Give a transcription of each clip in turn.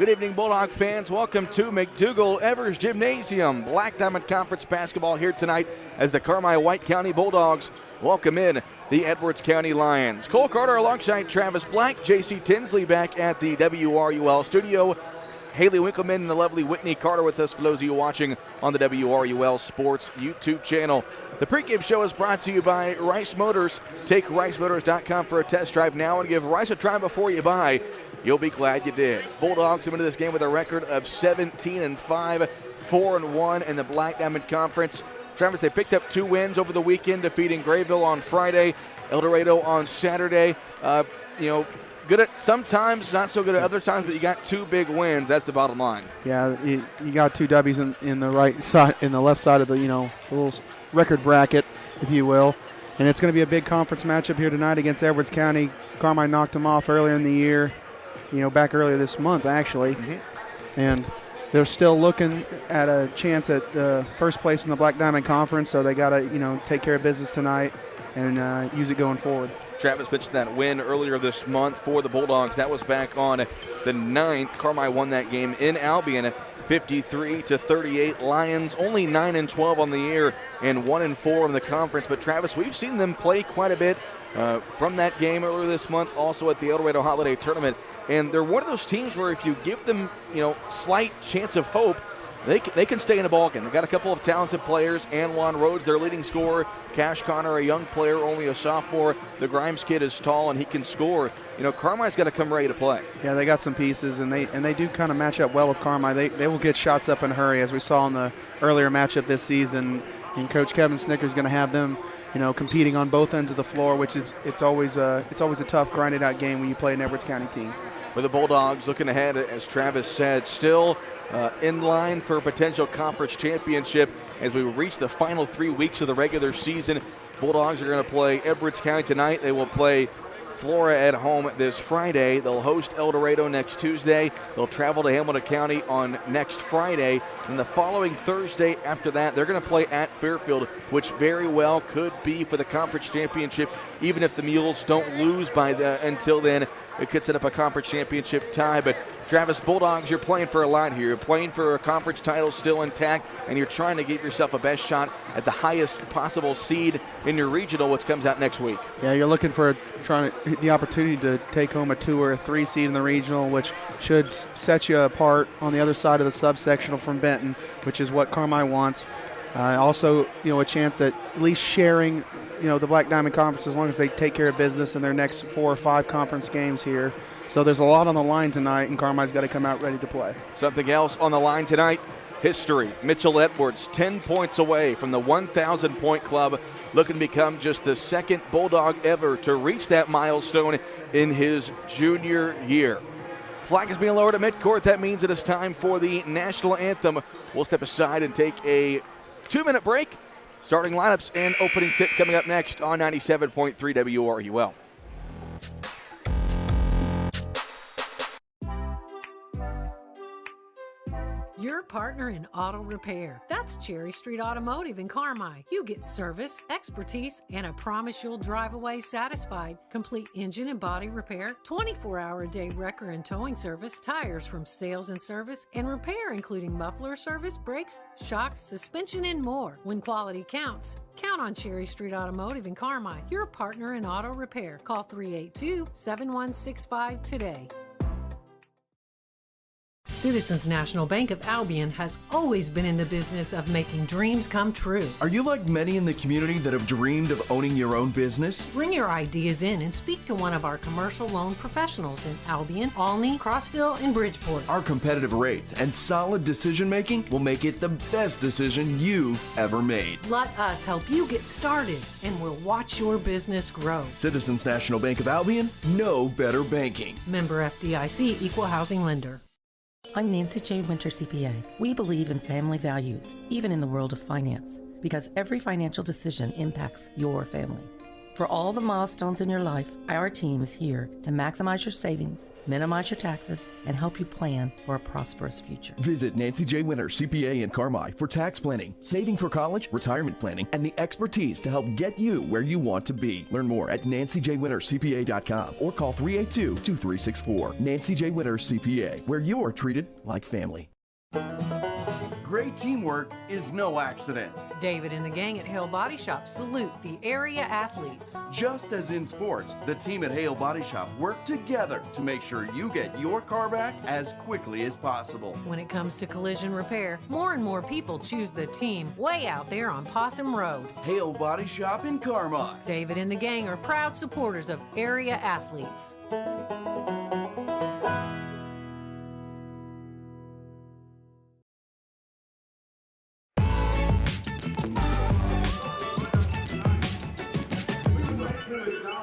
Good evening, Bulldog fans. Welcome to McDougall Evers Gymnasium. Black Diamond Conference basketball here tonight as the Carmi-White County Bulldogs welcome in the Edwards County Lions. Cole Carter alongside Travis Black, J.C. Tinsley back at the WRUL studio. Haley Winkleman and the lovely Whitney Carter with us for those of you watching on the WRUL Sports YouTube channel. The pregame show is brought to you by Rice Motors. Take ricemotors.com for a test drive now and give Rice a try before you buy. You'll be glad you did. Bulldogs come into this game with a record of 17-5, 4-1 in the Black Diamond Conference. Travis, they picked up 2 wins over the weekend, defeating Grayville on Friday, El Dorado on Saturday. Good at sometimes, not so good at other times, but you got 2 big wins. That's the bottom line. Yeah, you got 2 W's in the right side, in the left side of the the little record bracket, if you will. And it's going to be a big conference matchup here tonight against Edwards County. Carmi knocked them off earlier in the year, back earlier this month actually, and they're still looking at a chance at first place in the Black Diamond Conference. So they got to take care of business tonight and use it going forward. Travis mentioned that win earlier this month for the Bulldogs. That was back on the 9th. Carmi won that game in Albion, 53-38. Lions only 9-12 on the year and 1-4 in the conference. But Travis, we've seen them play quite a bit from that game earlier this month, also at the El Dorado Holiday Tournament. And they're one of those teams where if you give them, slight chance of hope, they can stay in a ball game. They've got a couple of talented players. Anwan Rhodes, their leading scorer. Cash Connor, a young player, only a sophomore. The Grimes kid is tall and he can score. Carmi's got to come ready to play. Yeah, they got some pieces, and they do kind of match up well with Carmi. They will get shots up in a hurry, as we saw in the earlier matchup this season. And Coach Kevin Snicker's going to have them, competing on both ends of the floor, which is it's always a tough, grinded out game when you play an Edwards County team. For the Bulldogs, looking ahead, as Travis said, still in line for a potential conference championship as we reach the final 3 weeks of the regular season. Bulldogs are going to play Edwards County tonight. They will play Flora at home this Friday. They'll host El Dorado next Tuesday. They'll travel to Hamilton County on next Friday. And the following Thursday after that, they're going to play at Fairfield, which very well could be for the conference championship. Even if the Mules don't lose until then, it could set up a conference championship tie. But Travis, Bulldogs, you're playing for a lot here. You're playing for a conference title still intact, and you're trying to give yourself a best shot at the highest possible seed in your regional, which comes out next week. Yeah, you're looking for the opportunity to take home a 2 or a 3 seed in the regional, which should set you apart on the other side of the subsectional from Benton, which is what Carmi wants. Also, a chance at least sharing, the Black Diamond Conference as long as they take care of business in their next 4 or 5 conference games here. So there's a lot on the line tonight, and Carmi's got to come out ready to play. Something else on the line tonight, history. Mitchell Edwards, 10 points away from the 1,000-point club, looking to become just the second Bulldog ever to reach that milestone in his junior year. Flag is being lowered at midcourt. That means it is time for the national anthem. We'll step aside and take a 2-minute break. Starting lineups and opening tip coming up next on 97.3 WRUL. Your partner in auto repair. That's Cherry Street Automotive in Carmi. You get service, expertise, and a promise you'll drive away satisfied. Complete engine and body repair, 24-hour-a-day wrecker and towing service, tires from sales and service, and repair including muffler service, brakes, shocks, suspension, and more. When quality counts, count on Cherry Street Automotive in Carmi. Your partner in auto repair. Call 382-7165 today. Citizens National Bank of Albion has always been in the business of making dreams come true. Are you like many in the community that have dreamed of owning your own business? Bring your ideas in and speak to one of our commercial loan professionals in Albion, Alney, Crossville, and Bridgeport. Our competitive rates and solid decision making will make it the best decision you've ever made. Let us help you get started, and we'll watch your business grow. Citizens National Bank of Albion, no better banking. Member FDIC, Equal Housing Lender. I'm Nancy J. Winter, CPA. We believe in family values, even in the world of finance, because every financial decision impacts your family. For all the milestones in your life, our team is here to maximize your savings, minimize your taxes, and help you plan for a prosperous future. Visit Nancy J. Winter, CPA in Carmi for tax planning, saving for college, retirement planning, and the expertise to help get you where you want to be. Learn more at nancyjwintercpa.com or call 382-2364. Nancy J. Winter, CPA, where you are treated like family. Great teamwork is no accident. David and the gang at Hale Body Shop salute the area athletes. Just as in sports, the team at Hale Body Shop work together to make sure you get your car back as quickly as possible. When it comes to collision repair, more and more people choose the team way out there on Possum Road. Hale Body Shop in Carmi. David and the gang are proud supporters of area athletes.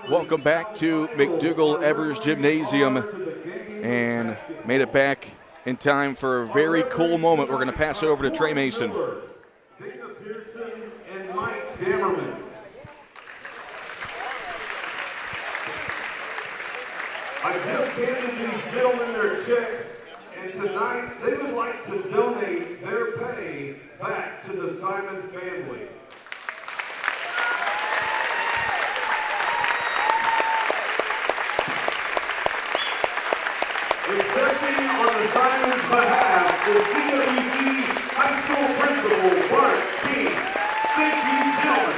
Welcome back to McDougall Evers Gymnasium, and made it back in time for a very cool moment. We're going to pass it over to Trey Mason. Dana Pearson and Mike Dammerman. I just handed these gentlemen their checks, and tonight they would like to donate their pay back to the Simon family. Accepting on the Simon's behalf, the CWC High School Principal, Bart King. Thank you, gentlemen.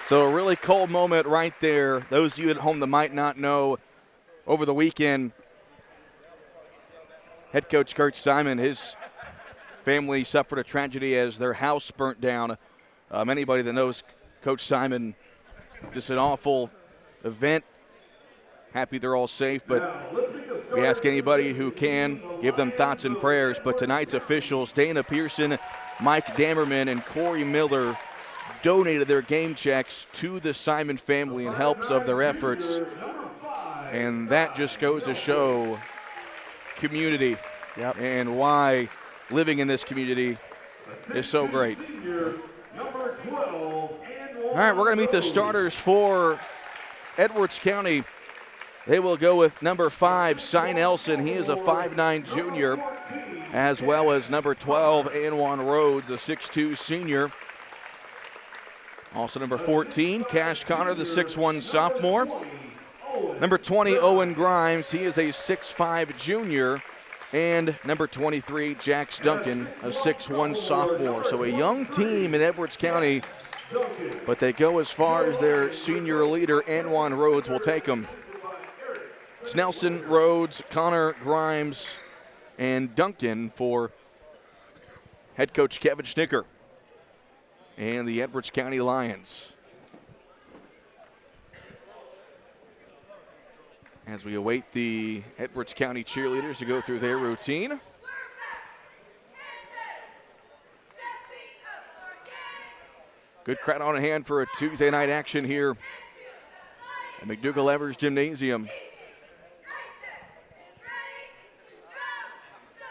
So a really cold moment right there. Those of you at home that might not know, over the weekend, head coach Kurt Simon, his family suffered a tragedy as their house burnt down. Anybody that knows Coach Simon, just an awful event. Happy they're all safe, but we ask anybody who can, give them thoughts and prayers. But tonight's officials, Dana Pearson, Mike Dammerman, and Corey Miller, donated their game checks to the Simon family in helps of their efforts. And that just goes to show community and why living in this community is so great. All right, we're going to meet the starters for Edwards County. They will go with number 5, Cy Nelson. He is a 5'9 junior, as well as number 12, Anwan Rhodes, a 6'2 senior. Also number 14, Cash Connor, the 6'1 sophomore. Number 20, Owen Grimes. He is a 6'5 junior. And number 23, Jax Duncan, a 6'1 sophomore. So a young team in Edwards County, but they go as far as their senior leader, Anwan Rhodes, will take them. It's Nelson, Rhodes, Connor, Grimes, and Duncan for head coach Kevin Schnicker and the Edwards County Lions. As we await the Edwards County cheerleaders to go through their routine. Good crowd on hand for a Tuesday night action here at McDougall Evers Gymnasium.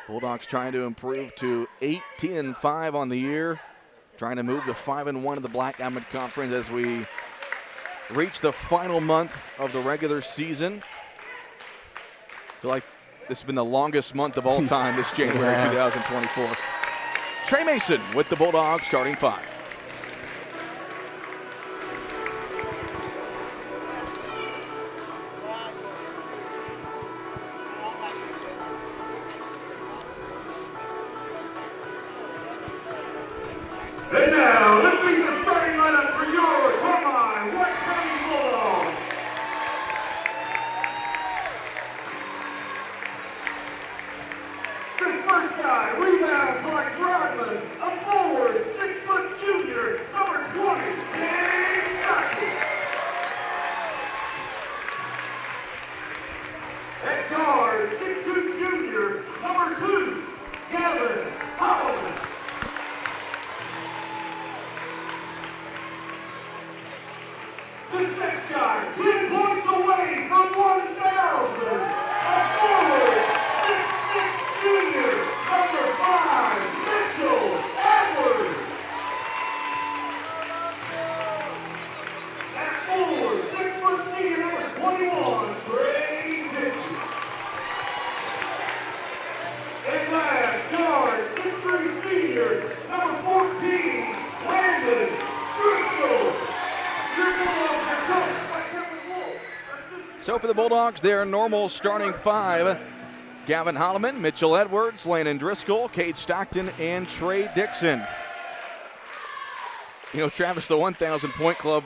Bulldogs trying to improve to 18-5 on the year, trying to move to 5-1 in the Black Diamond Conference as we reach the final month of the regular season. I feel like this has been the longest month of all time this January 2024. Trey Mason with the Bulldogs starting 5. And now, let's meet the starting lineup for your Carmi White County Bulldogs. This first guy rebounds like Rodman, a forward, 6' junior, number 20, James Stockton. At guard, 6'2 junior, number 2, Gavin Holloman. This next guy, 10 points away from 1,000. A forward, 6'6 junior, number 5, Mitchell Edwards. for the Bulldogs. Their normal starting 5. Gavin Holloman, Mitchell Edwards, Landon Driscoll, Cade Stockton, and Trey Dixon. You know, Travis, the 1,000-point club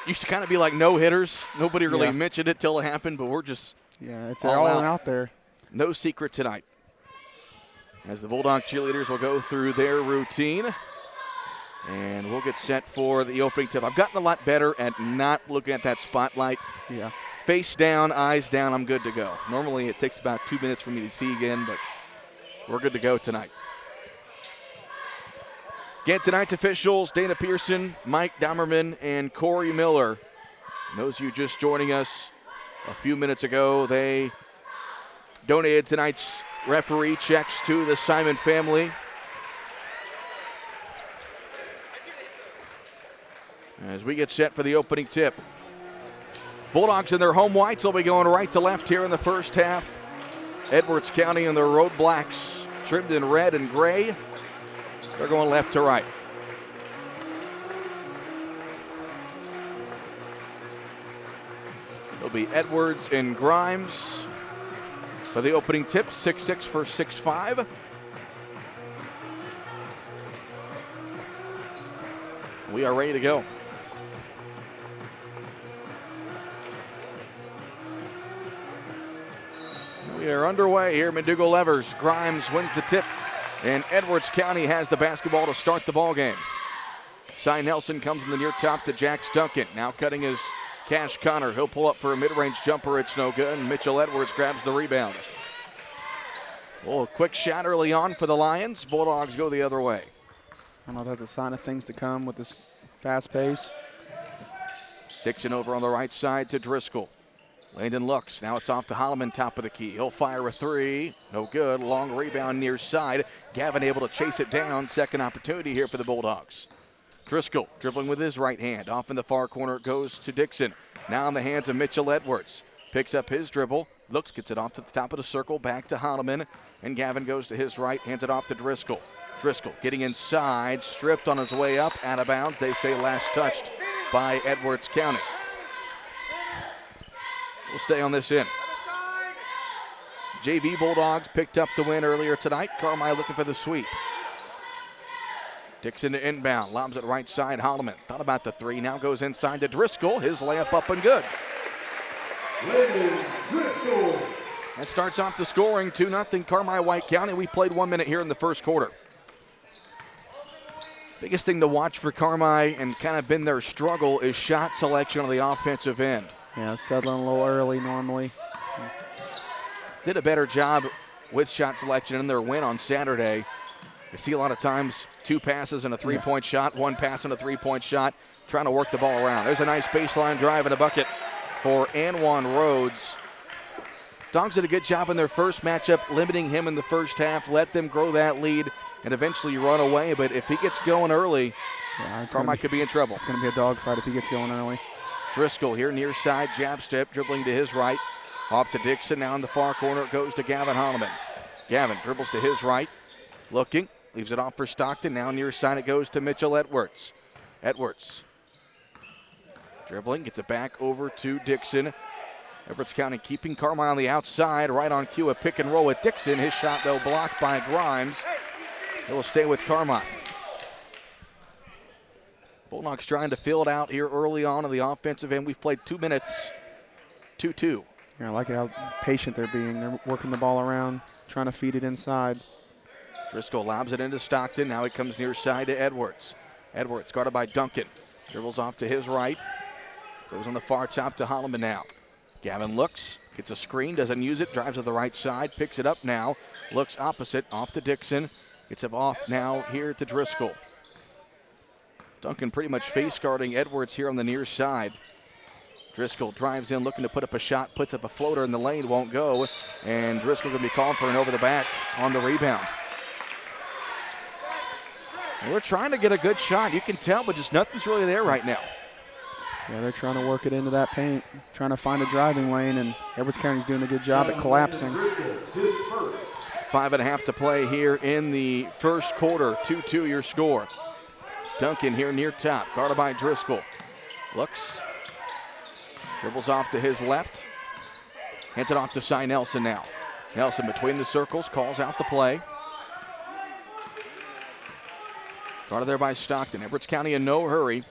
used to kind of be like no-hitters. Nobody really mentioned it till it happened, but we're just it's all out there. No secret tonight. As the Bulldog cheerleaders will go through their routine. And we'll get set for the opening tip. I've gotten a lot better at not looking at that spotlight. Yeah. Face down, eyes down, I'm good to go. Normally it takes about 2 minutes for me to see again, but we're good to go tonight. Again, tonight's officials, Dana Pearson, Mike Dommerman, and Corey Miller. And those of you just joining us a few minutes ago, they donated tonight's referee checks to the Simon family. As we get set for the opening tip. Bulldogs in their home whites will be going right to left here in the first half. Edwards County in their road blacks, trimmed in red and gray. They're going left to right. It'll be Edwards and Grimes for the opening tip, 6'6" for 6'5". We are ready to go. We are underway here. McDougal-Evers. Grimes wins the tip, and Edwards County has the basketball to start the ball game. Cy Nelson comes in the near top to Jax Duncan. Now cutting his Cash Connor. He'll pull up for a mid-range jumper. It's no good, and Mitchell Edwards grabs the rebound. Oh, a quick shot early on for the Lions. Bulldogs go the other way. I don't know if that's a sign of things to come with this fast pace. Dixon over on the right side to Driscoll. Landon looks. Now it's off to Holloman, top of the key. He'll fire a three. No good. Long rebound near side. Gavin able to chase it down. Second opportunity here for the Bulldogs. Driscoll dribbling with his right hand. Off in the far corner it goes to Dixon. Now in the hands of Mitchell Edwards. Picks up his dribble. Looks, gets it off to the top of the circle. Back to Holloman. And Gavin goes to his right. Hands it off to Driscoll. Driscoll getting inside. Stripped on his way up. Out of bounds. They say last touched by Edwards County. We'll stay on this end. JV Bulldogs picked up the win earlier tonight. Carmi looking for the sweep. Dixon to inbound. Lobs it right side. Holloman thought about the three. Now goes inside to Driscoll. His layup up and good. Driscoll. That starts off the scoring. 2-0 Carmi White County. We played 1 minute here in the first quarter. Biggest thing to watch for Carmi and kind of been their struggle is shot selection on the offensive end. Yeah, settling a little early normally. Did a better job with shot selection in their win on Saturday. You see a lot of times 2 passes and a three-point shot, 1 pass and a three-point shot, trying to work the ball around. There's a nice baseline drive and a bucket for Anwan Rhodes. Dogs did a good job in their first matchup, limiting him in the first half, let them grow that lead and eventually run away. But if he gets going early, Carmi could be in trouble. It's going to be a dogfight if he gets going early. Driscoll here near side, jab step, dribbling to his right. Off to Dixon, now in the far corner it goes to Gavin Holloman. Gavin dribbles to his right, looking, leaves it off for Stockton. Now near side it goes to Mitchell Edwards. Edwards dribbling, gets it back over to Dixon. Edwards County keeping Carmi on the outside, right on cue, a pick and roll with Dixon. His shot though blocked by Grimes. It will stay with Carmi. Bulldogs trying to fill it out here early on the offensive end. We've played 2 minutes, 2-2. Yeah, I like how patient they're being. They're working the ball around, trying to feed it inside. Driscoll lobs it into Stockton. Now he comes near side to Edwards. Edwards guarded by Duncan. Dribbles off to his right. Goes on the far top to Holloman now. Gavin looks, gets a screen, doesn't use it, drives to the right side, picks it up now, looks opposite, off to Dixon. Gets it off now here to Driscoll. Duncan pretty much face guarding Edwards here on the near side. Driscoll drives in, looking to put up a shot, puts up a floater in the lane, won't go. And Driscoll going to be called for an over the back on the rebound. And they're trying to get a good shot. You can tell, but just nothing's really there right now. Yeah, they're trying to work it into that paint, trying to find a driving lane, and Edwards County's doing a good job at collapsing. 5.5 to play here in the first quarter. 2-2 your score. Duncan here near top, guarded by Driscoll. Looks, dribbles off to his left. Hands it off to Cy Nelson now. Nelson between the circles, calls out the play. Guarded there by Stockton. Edwards County in no hurry.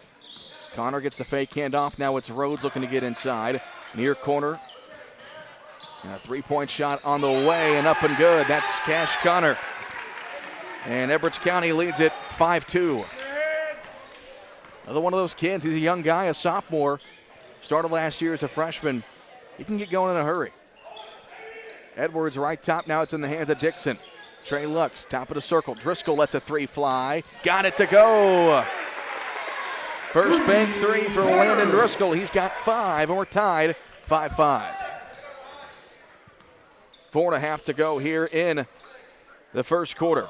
Connor gets the fake handoff. Now it's Rhodes looking to get inside. Near corner. And a three-point shot on the way and up and good. That's Cash Connor. And Edwards County leads it 5-2. Another one of those kids. He's a young guy, a sophomore. Started last year as a freshman. He can get going in a hurry. Edwards right top. Now it's in the hands of Dixon. Trey Lux, top of the circle. Driscoll lets a three fly. Got it to go. First bank three for Landon Driscoll. He's got 5, and we're tied 5-5. 4.5 to go here in the first quarter.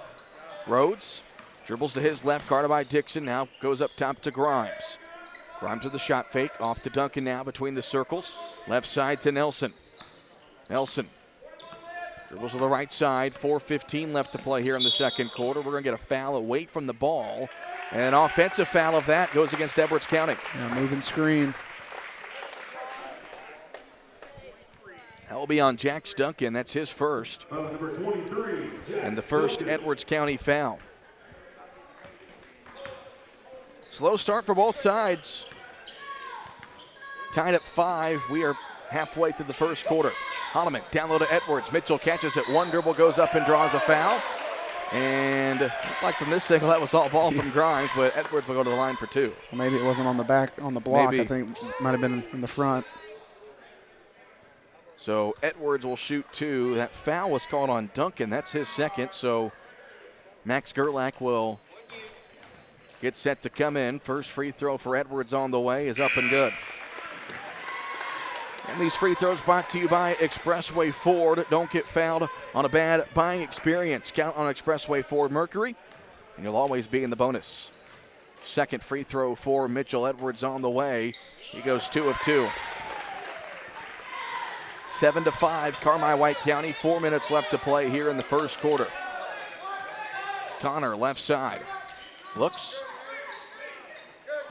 Rhodes dribbles to his left, guarded by Dixon. Now goes up top to Grimes. Grimes with the shot fake. Off to Duncan now between the circles. Left side to Nelson. Nelson dribbles to the right side. 4:15 left to play here in the second quarter. We're going to get a foul away from the ball. And an offensive foul of that goes against Edwards County. Yeah, moving screen. That will be on Jax Duncan. That's his first. Number 23, And the first Duncan. Edwards County foul. Slow start for both sides. Tied at 5. We are halfway through the first quarter. Holloman down low to Edwards. Mitchell catches it. One dribble, goes up and draws a foul. And looked like from this angle, that was all ball from Grimes, but Edwards will go to the line for 2. Well, maybe it wasn't on the back, on the block. Maybe. I think it might have been in the front. So Edwards will shoot 2. That foul was called on Duncan. That's his second. So Max Gerlach will get set to come in. First free throw for Edwards on the way is up and good. And these free throws brought to you by Expressway Ford. Don't get fouled on a bad buying experience. Count on Expressway Ford Mercury, and you'll always be in the bonus. Second free throw for Mitchell Edwards on the way. He goes 2 of 2. 7-5, Carmi White County. 4 minutes left to play here in the first quarter. Connor, left side. Looks.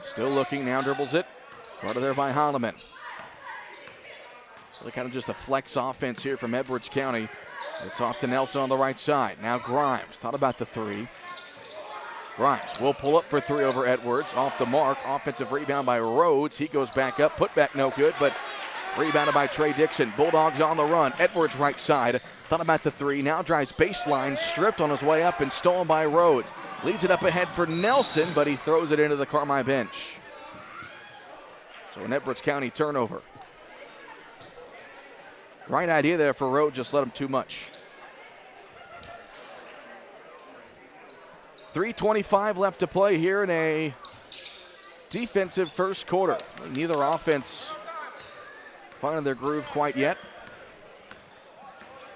Still looking, now dribbles it. Guarded there by Holloman. Really kind of just a flex offense here from Edwards County. It's off to Nelson on the right side. Now Grimes, thought about the 3. Grimes will pull up for 3 over Edwards. Off the mark, offensive rebound by Rhodes. He goes back up, put back no good, but rebounded by Trey Dixon. Bulldogs on the run. Edwards right side, thought about the 3. Now drives baseline, stripped on his way up and stolen by Rhodes. Leads it up ahead for Nelson, but he throws it into the Carmi bench. So an Edwards County turnover. Right idea there for Rhodes, just let him too much. 3:25 left to play here in a defensive first quarter. Neither offense finding their groove quite yet.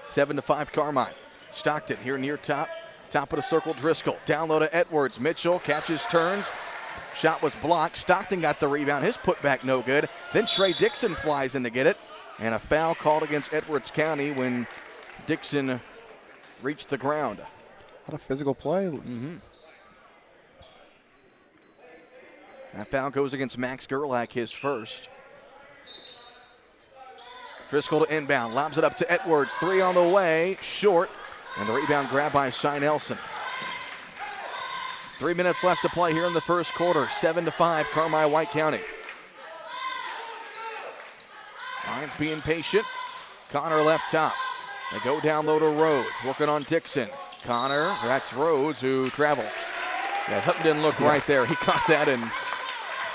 7-5 Carmi. Stockton here near top of the circle. Driscoll down low to Edwards. Mitchell catches, turns. Shot was blocked. Stockton got the rebound. His putback no good. Then Trey Dixon flies in to get it. And a foul called against Edwards County when Dixon reached the ground. What a physical play. That foul goes against Max Gerlach, his first. Driscoll to inbound, lobs it up to Edwards. 3 on the way, short. And the rebound grabbed by Cy Nelson. 3 minutes left to play here in the first quarter. 7-5, Carmi White County. Lions being patient. Connor left top. They go down low to Rhodes, working on Dixon. Connor, that's Rhodes who travels. Yeah, something didn't look right there. He caught that and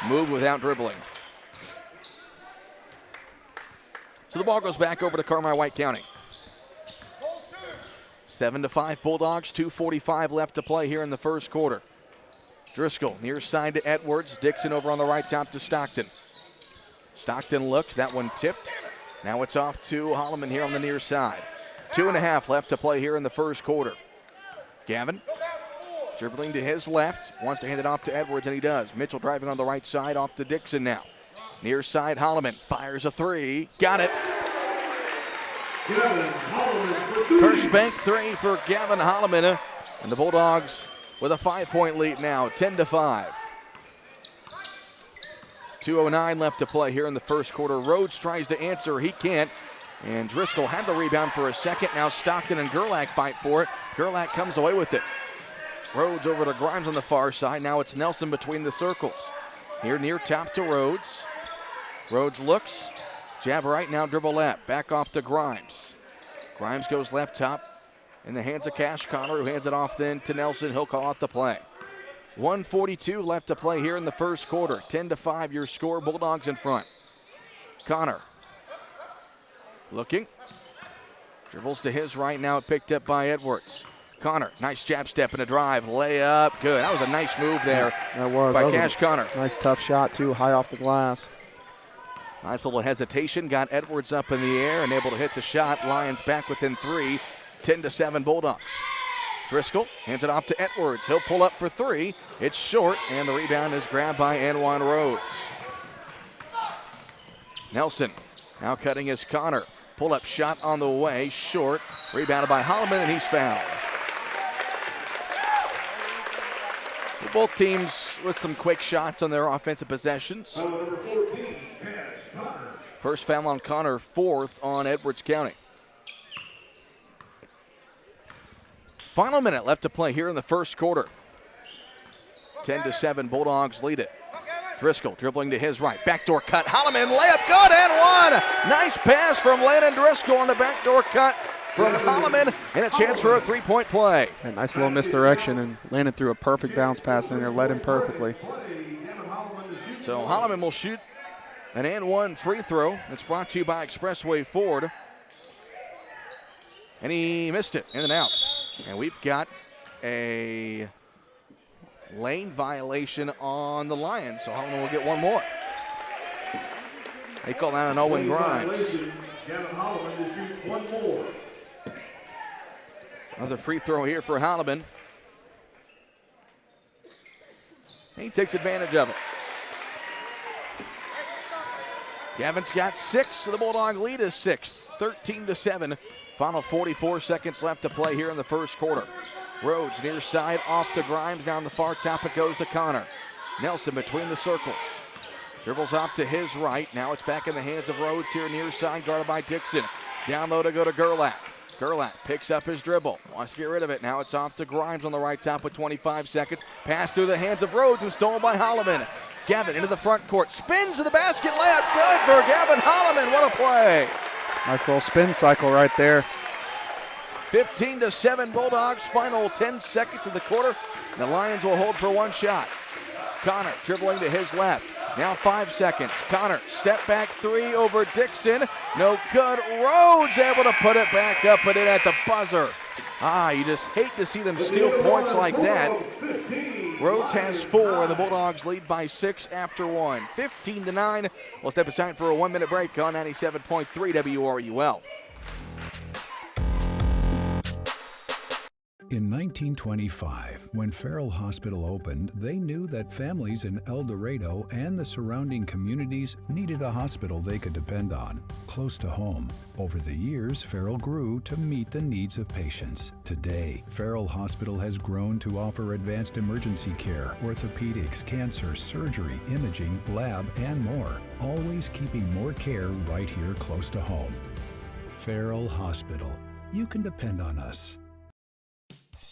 moved without dribbling. So the ball goes back over to Carmi White County. 7-5 Bulldogs, 2:45 left to play here in the first quarter. Driscoll near side to Edwards. Dixon over on the right top to Stockton. Stockton looks, that one tipped. Now it's off to Holloman here on the near side. 2.5 left to play here in the first quarter. Gavin dribbling to his left, wants to hand it off to Edwards, and he does. Mitchell driving on the right side, off to Dixon now. Near side, Holloman fires a 3, got it. Gavin Holloman for 3. First bank 3 for Gavin Holloman, and the Bulldogs with a 5-point lead now, 10-5. 2:09 left to play here in the first quarter. Rhodes tries to answer, he can't. And Driscoll had the rebound for a second. Now Stockton and Gerlach fight for it. Gerlach comes away with it. Rhodes over to Grimes on the far side. Now it's Nelson between the circles. Here near top to Rhodes. Rhodes looks. Jab right, now dribble left. Back off to Grimes. Grimes goes left top in the hands of Cash Connor, who hands it off then to Nelson. He'll call out the play. 1:42 left to play here in the first quarter. 10-5 your score. Bulldogs in front. Connor looking. Dribbles to his right, now picked up by Edwards. Connor, nice jab step and a drive. Layup, good. That was a nice move there by Cash Connor. Nice tough shot too, high off the glass. Nice little hesitation, got Edwards up in the air and able to hit the shot. Lions back within 3, 10-7 Bulldogs. Driscoll hands it off to Edwards. He'll pull up for 3. It's short, and the rebound is grabbed by Anwan Rhodes. Nelson now cutting his Connor. Pull-up shot on the way, short. Rebounded by Holloman, and he's fouled. Both teams with some quick shots on their offensive possessions. Number 14, Cash Connor. First foul on Connor, 4th on Edwards County. Final minute left to play here in the first quarter. 10-7, Bulldogs lead it. Driscoll dribbling to his right. Backdoor cut. Holloman, layup good and one. Nice pass from Landon Driscoll on the backdoor cut from Holloman, and a chance for a three-point play. A nice little misdirection, and landed through a perfect bounce pass in there, led him perfectly. So Holloman will shoot an and one free throw. It's brought to you by Expressway Ford. And he missed it, in and out. And we've got a lane violation on the Lions, so Holloman will get one more. They call that an Owen Grimes. Gavin Holloman to shoot one more. Another free throw here for Holloman. He takes advantage of it. Gavin's got 6, so the Bulldog lead is 6, 13-7. Final 44 seconds left to play here in the first quarter. Rhodes near side, off to Grimes. Down the far top it goes to Connor. Nelson between the circles. Dribbles off to his right. Now it's back in the hands of Rhodes here near side, guarded by Dixon. Down low to go to Gerlach. Gerlach picks up his dribble. Wants to get rid of it. Now it's off to Grimes on the right top with 25 seconds. Pass through the hands of Rhodes and stolen by Holloman. Gavin into the front court. Spins to the basket. Layup good for Gavin Holloman. What a play. Nice little spin cycle right there. 15-7 Bulldogs. Final 10 seconds of the quarter. The Lions will hold for one shot. Connor dribbling to his left. Now 5 seconds. Connor, step back 3 over Dixon. No good. Rhodes able to put it back up and in at the buzzer. You just hate to see them steal points like that. Rhodes has 4, and the Bulldogs lead by 6 after 1. 15-9. We'll step aside for a 1-minute break on 97.3 WRUL. In 1925, when Farrell Hospital opened, they knew that families in El Dorado and the surrounding communities needed a hospital they could depend on, close to home. Over the years, Farrell grew to meet the needs of patients. Today, Farrell Hospital has grown to offer advanced emergency care, orthopedics, cancer, surgery, imaging, lab, and more, always keeping more care right here close to home. Farrell Hospital. You can depend on us.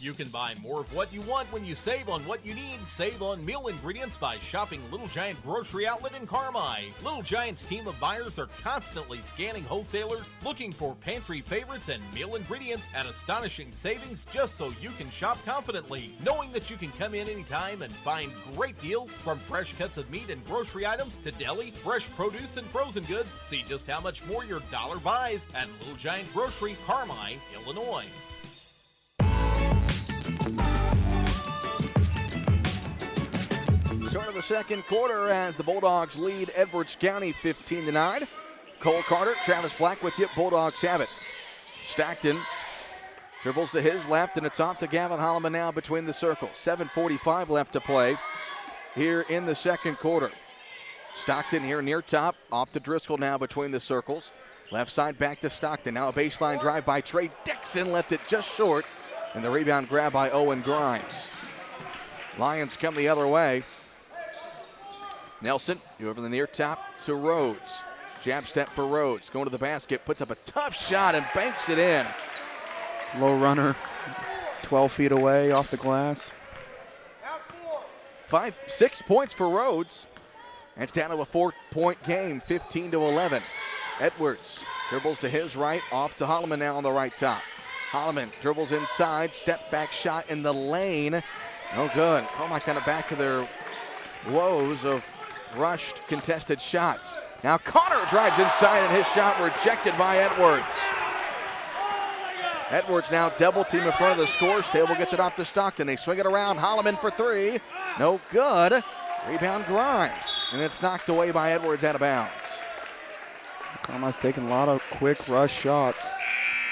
You can buy more of what you want when you save on what you need. Save on meal ingredients by shopping Little Giant Grocery Outlet in Carmi. Little Giant's team of buyers are constantly scanning wholesalers, looking for pantry favorites and meal ingredients at astonishing savings just so you can shop confidently, knowing that you can come in anytime and find great deals from fresh cuts of meat and grocery items to deli, fresh produce, and frozen goods. See just how much more your dollar buys at Little Giant Grocery, Carmi, Illinois. Start of the second quarter as the Bulldogs lead Edwards County 15-9. Cole Carter, Travis Black with you. Bulldogs have it. Stockton dribbles to his left, and it's off to Gavin Holloman now between the circles. 7:45 left to play here in the second quarter. Stockton here near top, off to Driscoll now between the circles. Left side back to Stockton. Now a baseline drive by Trey Dixon, left it just short, and the rebound grab by Owen Grimes. Lions come the other way. Nelson, over the near top to Rhodes. Jab step for Rhodes. Going to the basket, puts up a tough shot and banks it in. Low runner, 12 feet away off the glass. 6 points for Rhodes. And it's down to a 4-point game, 15-11. Edwards dribbles to his right, off to Holloman now on the right top. Holloman dribbles inside, step back shot in the lane. No good. Carmi kind of back to their woes of rushed contested shots. Now Connor drives inside and his shot rejected by Edwards. Edwards now double team in front of the scores table, gets it off to Stockton. They swing it around, Holloman for three. No good. Rebound Grimes, and it's knocked away by Edwards out of bounds. Carmi's taking a lot of quick rush shots.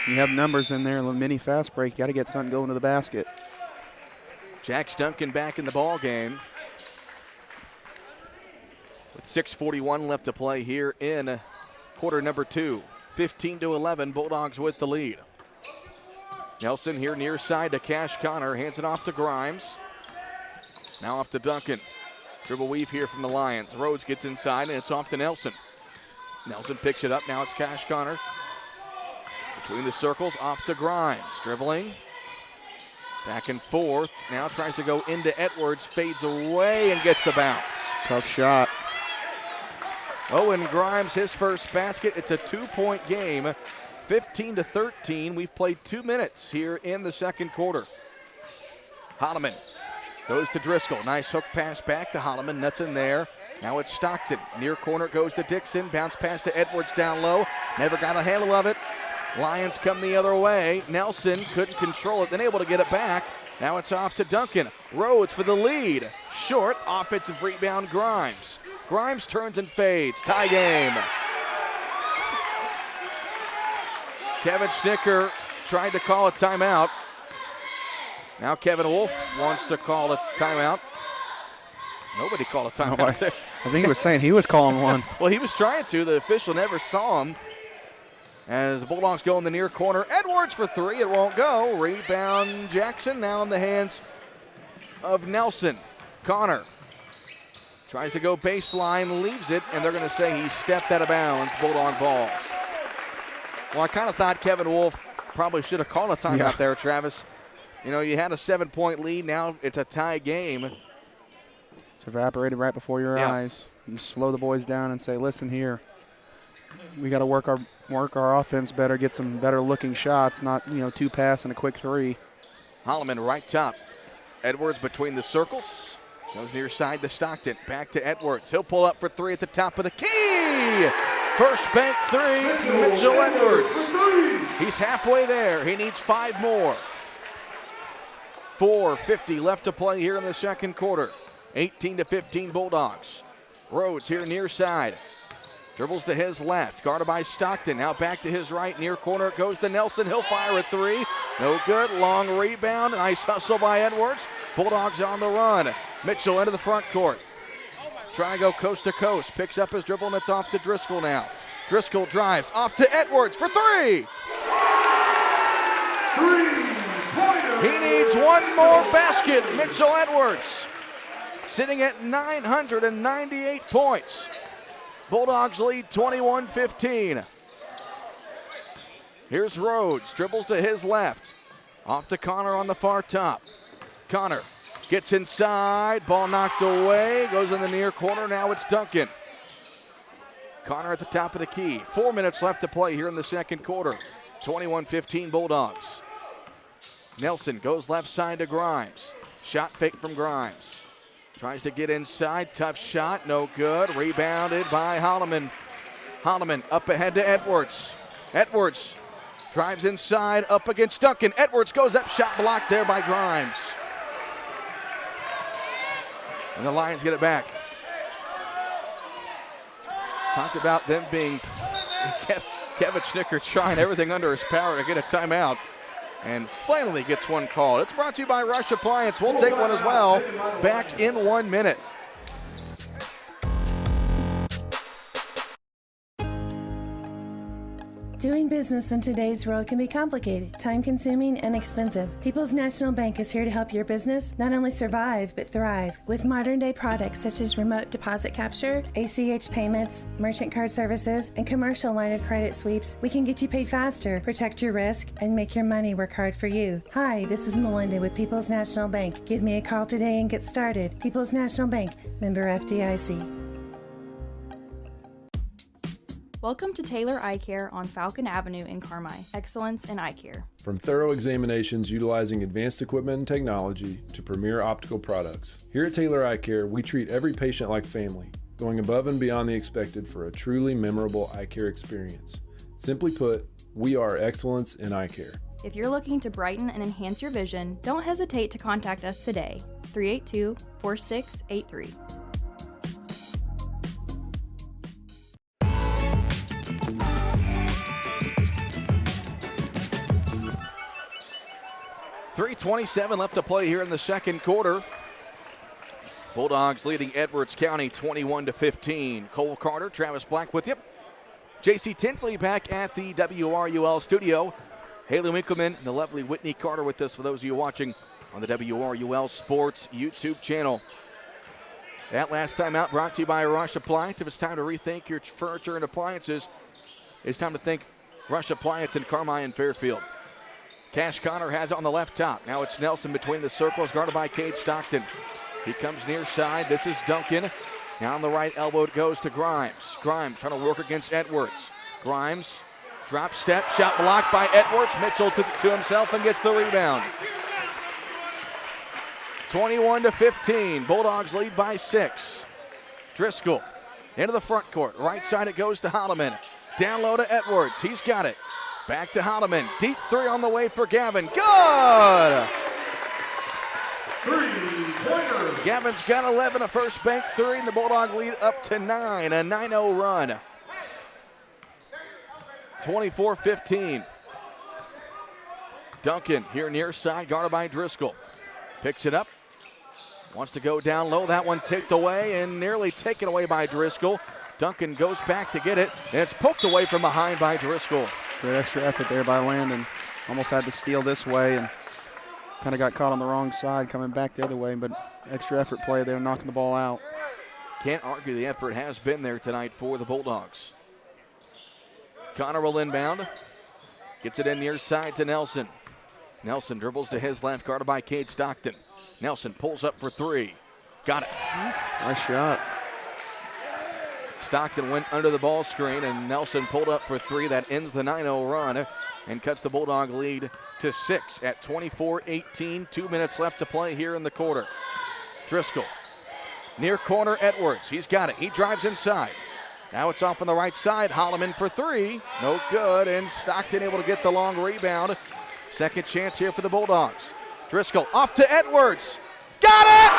You have numbers in there, a little mini fast break. You got to get something going to the basket. Jax Duncan back in the ball game. With 6:41 left to play here in quarter number 2. 15-11, Bulldogs with the lead. Nelson here near side to Cash Connor, hands it off to Grimes. Now off to Duncan. Dribble weave here from the Lions. Rhodes gets inside and it's off to Nelson. Nelson picks it up, now it's Cash Connor. Between the circles, off to Grimes. Dribbling. Back and forth. Now tries to go into Edwards, fades away and gets the bounce. Tough shot. Owen Grimes, his first basket. It's a 2-point game, 15-13. We've played 2 minutes here in the second quarter. Holloman goes to Driscoll. Nice hook pass back to Holloman, nothing there. Now it's Stockton. Near corner goes to Dixon. Bounce pass to Edwards down low. Never got a handle of it. Lions come the other way. Nelson couldn't control it, then able to get it back. Now it's off to Duncan. Rhodes for the lead. Short, offensive rebound, Grimes. Grimes turns and fades. Tie game. Kevin Schnicker tried to call a timeout. Now Kevin Wolf wants to call a timeout. Nobody called a timeout there. I think he was saying he was calling one. Well, he was trying to. The official never saw him. As the Bulldogs go in the near corner. Edwards for three. It won't go. Rebound Jackson now in the hands of Nelson. Connor tries to go baseline, leaves it, and they're going to say he stepped out of bounds. Bulldog ball. Well, I kind of thought Kevin Wolf probably should have called a timeout there, Travis. You know, you had a 7-point lead. Now it's a tie game. It's evaporated right before your eyes. You slow the boys down and say, listen here, we got to work our offense better, get some better looking shots, not, you know, 2 pass and a quick 3. Holloman right top. Edwards between the circles. Goes near side to Stockton. Back to Edwards. He'll pull up for 3 at the top of the key. First bank 3, Mitchell Edwards. He's halfway there. He needs 5 more. 4:50 left to play here in the second quarter. 18-15 Bulldogs. Rhodes here near side. Dribbles to his left, guarded by Stockton. Now back to his right, near corner. It goes to Nelson. He'll fire a 3. No good. Long rebound. Nice hustle by Edwards. Bulldogs on the run. Mitchell into the front court. Trying to go coast to coast. Picks up his dribble, and it's off to Driscoll now. Driscoll drives off to Edwards for 3. He needs 1 more basket. Mitchell Edwards sitting at 998 points. Bulldogs lead 21-15. Here's Rhodes, dribbles to his left. Off to Connor on the far top. Connor gets inside, ball knocked away, goes in the near corner, now it's Duncan. Connor at the top of the key. 4 minutes left to play here in the second quarter. 21-15 Bulldogs. Nelson goes left side to Grimes. Shot fake from Grimes. Tries to get inside, tough shot, no good. Rebounded by Holloman. Holloman up ahead to Edwards. Edwards drives inside, up against Duncan. Edwards goes up, shot blocked there by Grimes. And the Lions get it back. Talked about them being, Kevin Schnicker trying everything under his power to get a timeout. And finally gets one called. It's brought to you by Rush Appliance. We'll take one as well. Back in 1 minute. Doing business in today's world can be complicated, time-consuming, and expensive. People's National Bank is here to help your business not only survive, but thrive. With modern-day products such as remote deposit capture, ACH payments, merchant card services, and commercial line of credit sweeps, we can get you paid faster, protect your risk, and make your money work hard for you. Hi, this is Melinda with People's National Bank. Give me a call today and get started. People's National Bank, member FDIC. Welcome to Taylor Eye Care on Falcon Avenue in Carmi. Excellence in eye care. From thorough examinations utilizing advanced equipment and technology to premier optical products, here at Taylor Eye Care, we treat every patient like family, going above and beyond the expected for a truly memorable eye care experience. Simply put, we are excellence in eye care. If you're looking to brighten and enhance your vision, don't hesitate to contact us today. 382-4683. .327 left to play here in the second quarter. Bulldogs leading Edwards County 21-15. Cole Carter, Travis Black with you. J.C. Tinsley back at the WRUL studio. Haley Winkleman and the lovely Whitney Carter with us for those of you watching on the WRUL Sports YouTube channel. That last time out brought to you by Rush Appliance. If it's time to rethink your furniture and appliances, it's time to think Rush Appliance in Carmi and Fairfield. Cash Connor has it on the left top. Now it's Nelson between the circles, guarded by Cade Stockton. He comes near side. This is Duncan. Now on the right elbow it goes to Grimes. Grimes trying to work against Edwards. Grimes, drop step, shot blocked by Edwards. Mitchell to himself and gets the rebound. 21-15. Bulldogs lead by 6. Driscoll into the front court. Right side it goes to Holloman. Down low to Edwards. He's got it. Back to Holloman. Deep three on the way for Gavin. Good! Three-pointer. Gavin's got 11, a first bank three, and the Bulldog lead up to 9, a 9-0 run. 24-15. Duncan here near side, guarded by Driscoll. Picks it up. Wants to go down low. That one tipped away and nearly taken away by Driscoll. Duncan goes back to get it, and it's poked away from behind by Driscoll. Good extra effort there by Landon. Almost had to steal this way and kind of got caught on the wrong side coming back the other way, but extra effort play there, knocking the ball out. Can't argue the effort has been there tonight for the Bulldogs. Connor will inbound. Gets it in near side to Nelson. Nelson dribbles to his left, guarded by Cade Stockton. Nelson pulls up for three. Got it. Nice shot. Stockton went under the ball screen, and Nelson pulled up for three. That ends the 9-0 run and cuts the Bulldog lead to 6 at 24-18. 2 minutes left to play here in the quarter. Driscoll, near corner Edwards. He's got it. He drives inside. Now it's off on the right side. Holloman for three. No good, and Stockton able to get the long rebound. Second chance here for the Bulldogs. Driscoll off to Edwards. Got it!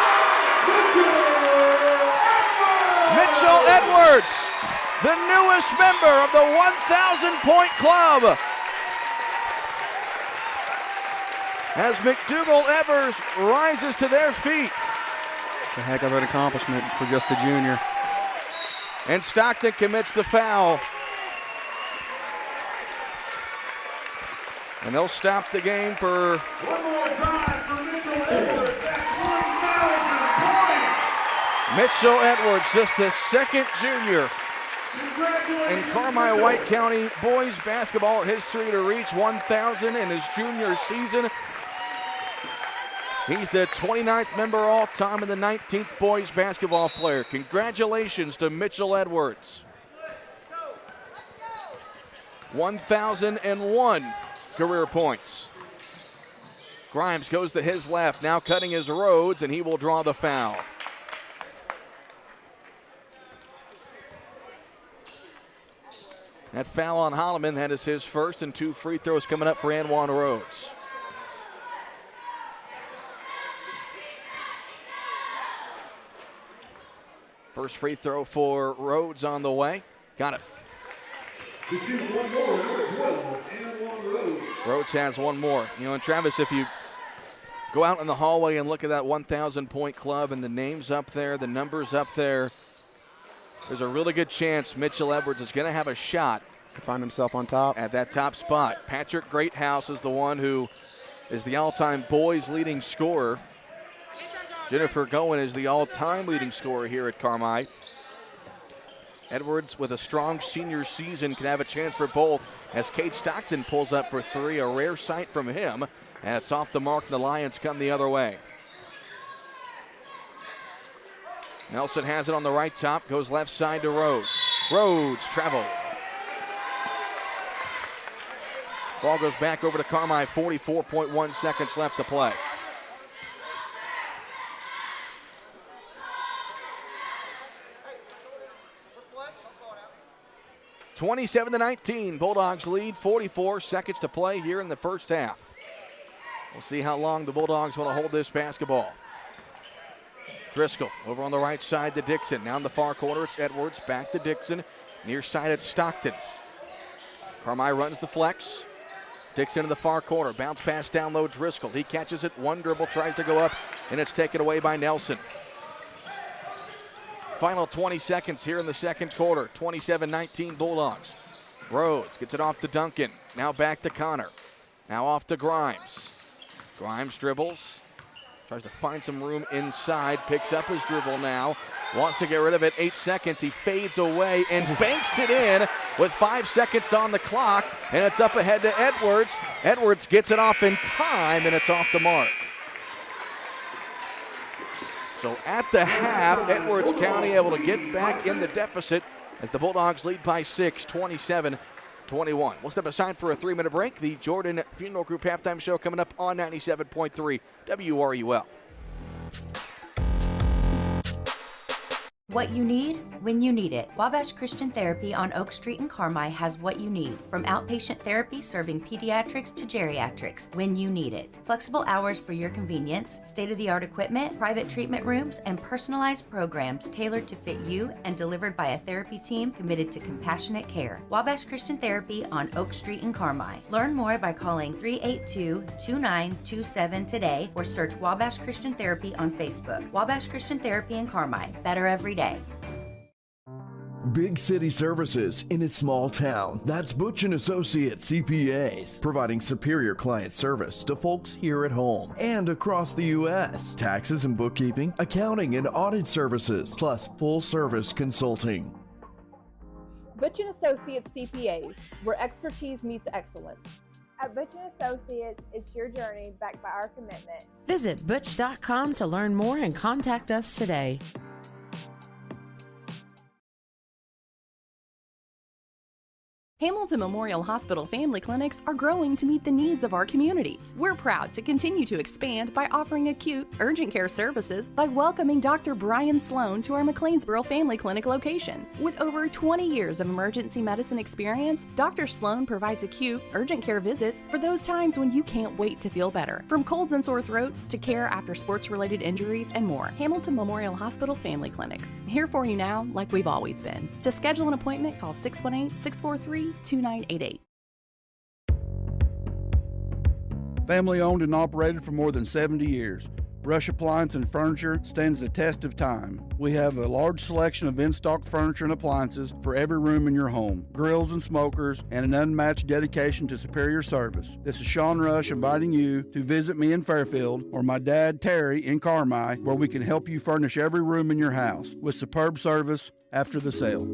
Mitchell Edwards, the newest member of the 1,000-point club. As McDougal Evers rises to their feet. It's a heck of an accomplishment for just a junior. And Stockton commits the foul. And they'll stop the game for One more time for Mitchell Edwards. That's 1,000 points. Mitchell Edwards, just the second junior in Carmi White County boys basketball history to reach 1,000 in his junior season. He's the 29th member all-time and the 19th boys basketball player. Congratulations to Mitchell Edwards. 1,001 career points. Grimes goes to his left, now cutting his Rhodes, and he will draw the foul. That foul on Holloman, that is his first, and 2 free throws coming up for Anwan Rhodes. First free throw for Rhodes on the way. Got it. To shoot one more, number 12, Anwan Rhodes. Rhodes has one more. You know, and Travis, if you go out in the hallway and look at that 1,000-point club and the names up there, the numbers up there, there's a really good chance Mitchell Edwards is going to have a shot to find himself on top. At that top spot, Patrick Greathouse is the one who is the all-time boys leading scorer. Jennifer Goen is the all-time leading scorer here at Carmi. Edwards, with a strong senior season, can have a chance for both as Cade Stockton pulls up for three, a rare sight from him. And it's off the mark, the Lions come the other way. Nelson has it on the right top, goes left side to Rhodes. Rhodes travel. Ball goes back over to Carmi, 44.1 seconds left to play. (27-19), Bulldogs lead, 44 seconds to play here in the first half. We'll see how long the Bulldogs want to hold this basketball. Driscoll over on the right side to Dixon. Now in the far corner, it's Edwards. Back to Dixon. Near side, it's Stockton. Carmi runs the flex. Dixon in the far corner. Bounce pass down low, Driscoll. He catches it. One dribble, tries to go up, and it's taken away by Nelson. Final 20 seconds here in the second quarter. 27-19 Bulldogs. Rhodes gets it off to Duncan. Now back to Connor. Now off to Grimes. Grimes dribbles. Tries to find some room inside. Picks up his dribble now. Wants to get rid of it. 8 seconds. He fades away and banks it in with 5 seconds on the clock. And it's up ahead to Edwards. Edwards gets it off in time, and it's off the mark. So at the half, Edwards County able to get back in the deficit as the Bulldogs lead by 6, 27-21. We'll step aside for a 3-minute break. The Jordan Funeral Group halftime show coming up on 97.3 WRUL. What you need, when you need it. Wabash Christian Therapy on Oak Street in Carmi has what you need. From outpatient therapy serving pediatrics to geriatrics, when you need it. Flexible hours for your convenience, state-of-the-art equipment, private treatment rooms, and personalized programs tailored to fit you and delivered by a therapy team committed to compassionate care. Wabash Christian Therapy on Oak Street in Carmi. Learn more by calling 382-2927 today or search Wabash Christian Therapy on Facebook. Wabash Christian Therapy in Carmi. Better every day. Big city services in a small town. That's Butch & Associates CPAs, providing superior client service to folks here at home and across the U.S. Taxes and bookkeeping, accounting and audit services, plus full-service consulting. Butch & Associates CPAs, where expertise meets excellence. At Butch & Associates, it's your journey backed by our commitment. Visit butch.com to learn more and contact us today. Hamilton Memorial Hospital family clinics are growing to meet the needs of our communities. We're proud to continue to expand by offering acute, urgent care services by welcoming Dr. Brian Sloan to our McLeansboro Family Clinic location. With over 20 years of emergency medicine experience, Dr. Sloan provides acute, urgent care visits for those times when you can't wait to feel better. From colds and sore throats to care after sports-related injuries and more. Hamilton Memorial Hospital Family Clinics. Here for you now, like we've always been. To schedule an appointment, call 618-643-2988. Family owned and operated for more than 70 years. Rush Appliance and Furniture stands the test of time. We have a large selection of in-stock furniture and appliances for every room in your home, grills and smokers, and an unmatched dedication to superior service. This is Sean Rush inviting you to visit me in Fairfield or my dad Terry in Carmi, where we can help you furnish every room in your house with superb service after the sale.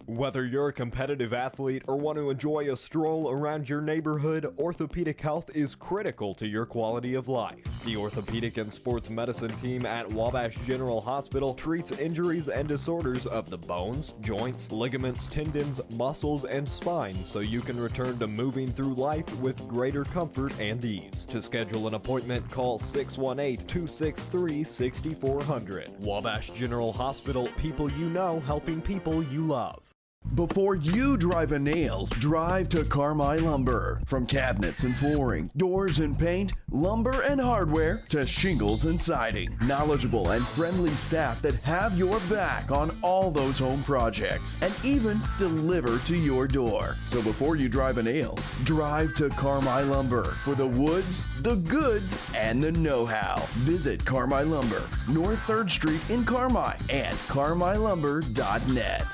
Whether you're a competitive athlete or want to enjoy a stroll around your neighborhood, orthopedic health is critical to your quality of life. The Orthopedic and Sports Medicine team at Wabash General Hospital treats injuries and disorders of the bones, joints, ligaments, tendons, muscles, and spine so you can return to moving through life with greater comfort and ease. To schedule an appointment, call 618-263-6400. Wabash General Hospital, people you know helping people you love. Before you drive a nail, drive to Carmi Lumber. From cabinets and flooring, doors and paint, lumber and hardware, to shingles and siding. Knowledgeable and friendly staff that have your back on all those home projects and even deliver to your door. So before you drive a nail, drive to Carmi Lumber for the woods, the goods, and the know-how. Visit Carmi Lumber, North 3rd Street in Carmi and carmilumber.net.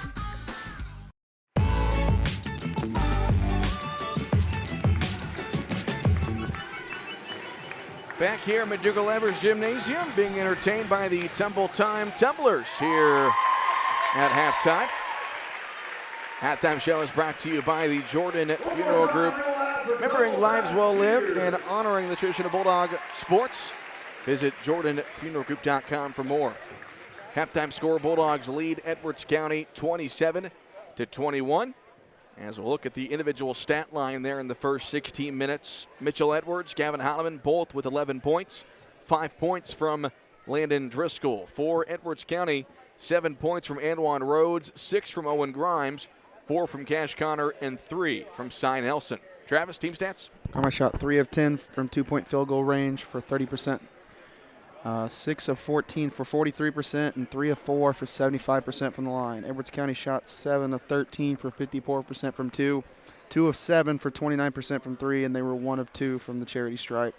Back here at McDougall-Evers Gymnasium, being entertained by the Tumble Time Tumblers here at halftime. Halftime show is brought to you by the Jordan Funeral Group, remembering lives well lived and honoring the tradition of Bulldog sports. Visit jordanfuneralgroup.com for more. Halftime score, Bulldogs lead Edwards County 27-21. As we'll look at the individual stat line there in the first 16 minutes, Mitchell Edwards, Gavin Holloman, both with 11 points. 5 points from Landon Driscoll. For Edwards County, 7 points from Anwan Rhodes, 6 from Owen Grimes, 4 from Cash Connor, and 3 from Cy Nelson. Travis, team stats? Carmi shot 3 of 10 from 2-point field goal range for 30%. 6 of 14 for 43%, and 3 of 4 for 75% from the line. Edwards County shot 7 of 13 for 54% from 2, 2 of 7 for 29% from 3, and they were 1 of 2 from the charity stripe.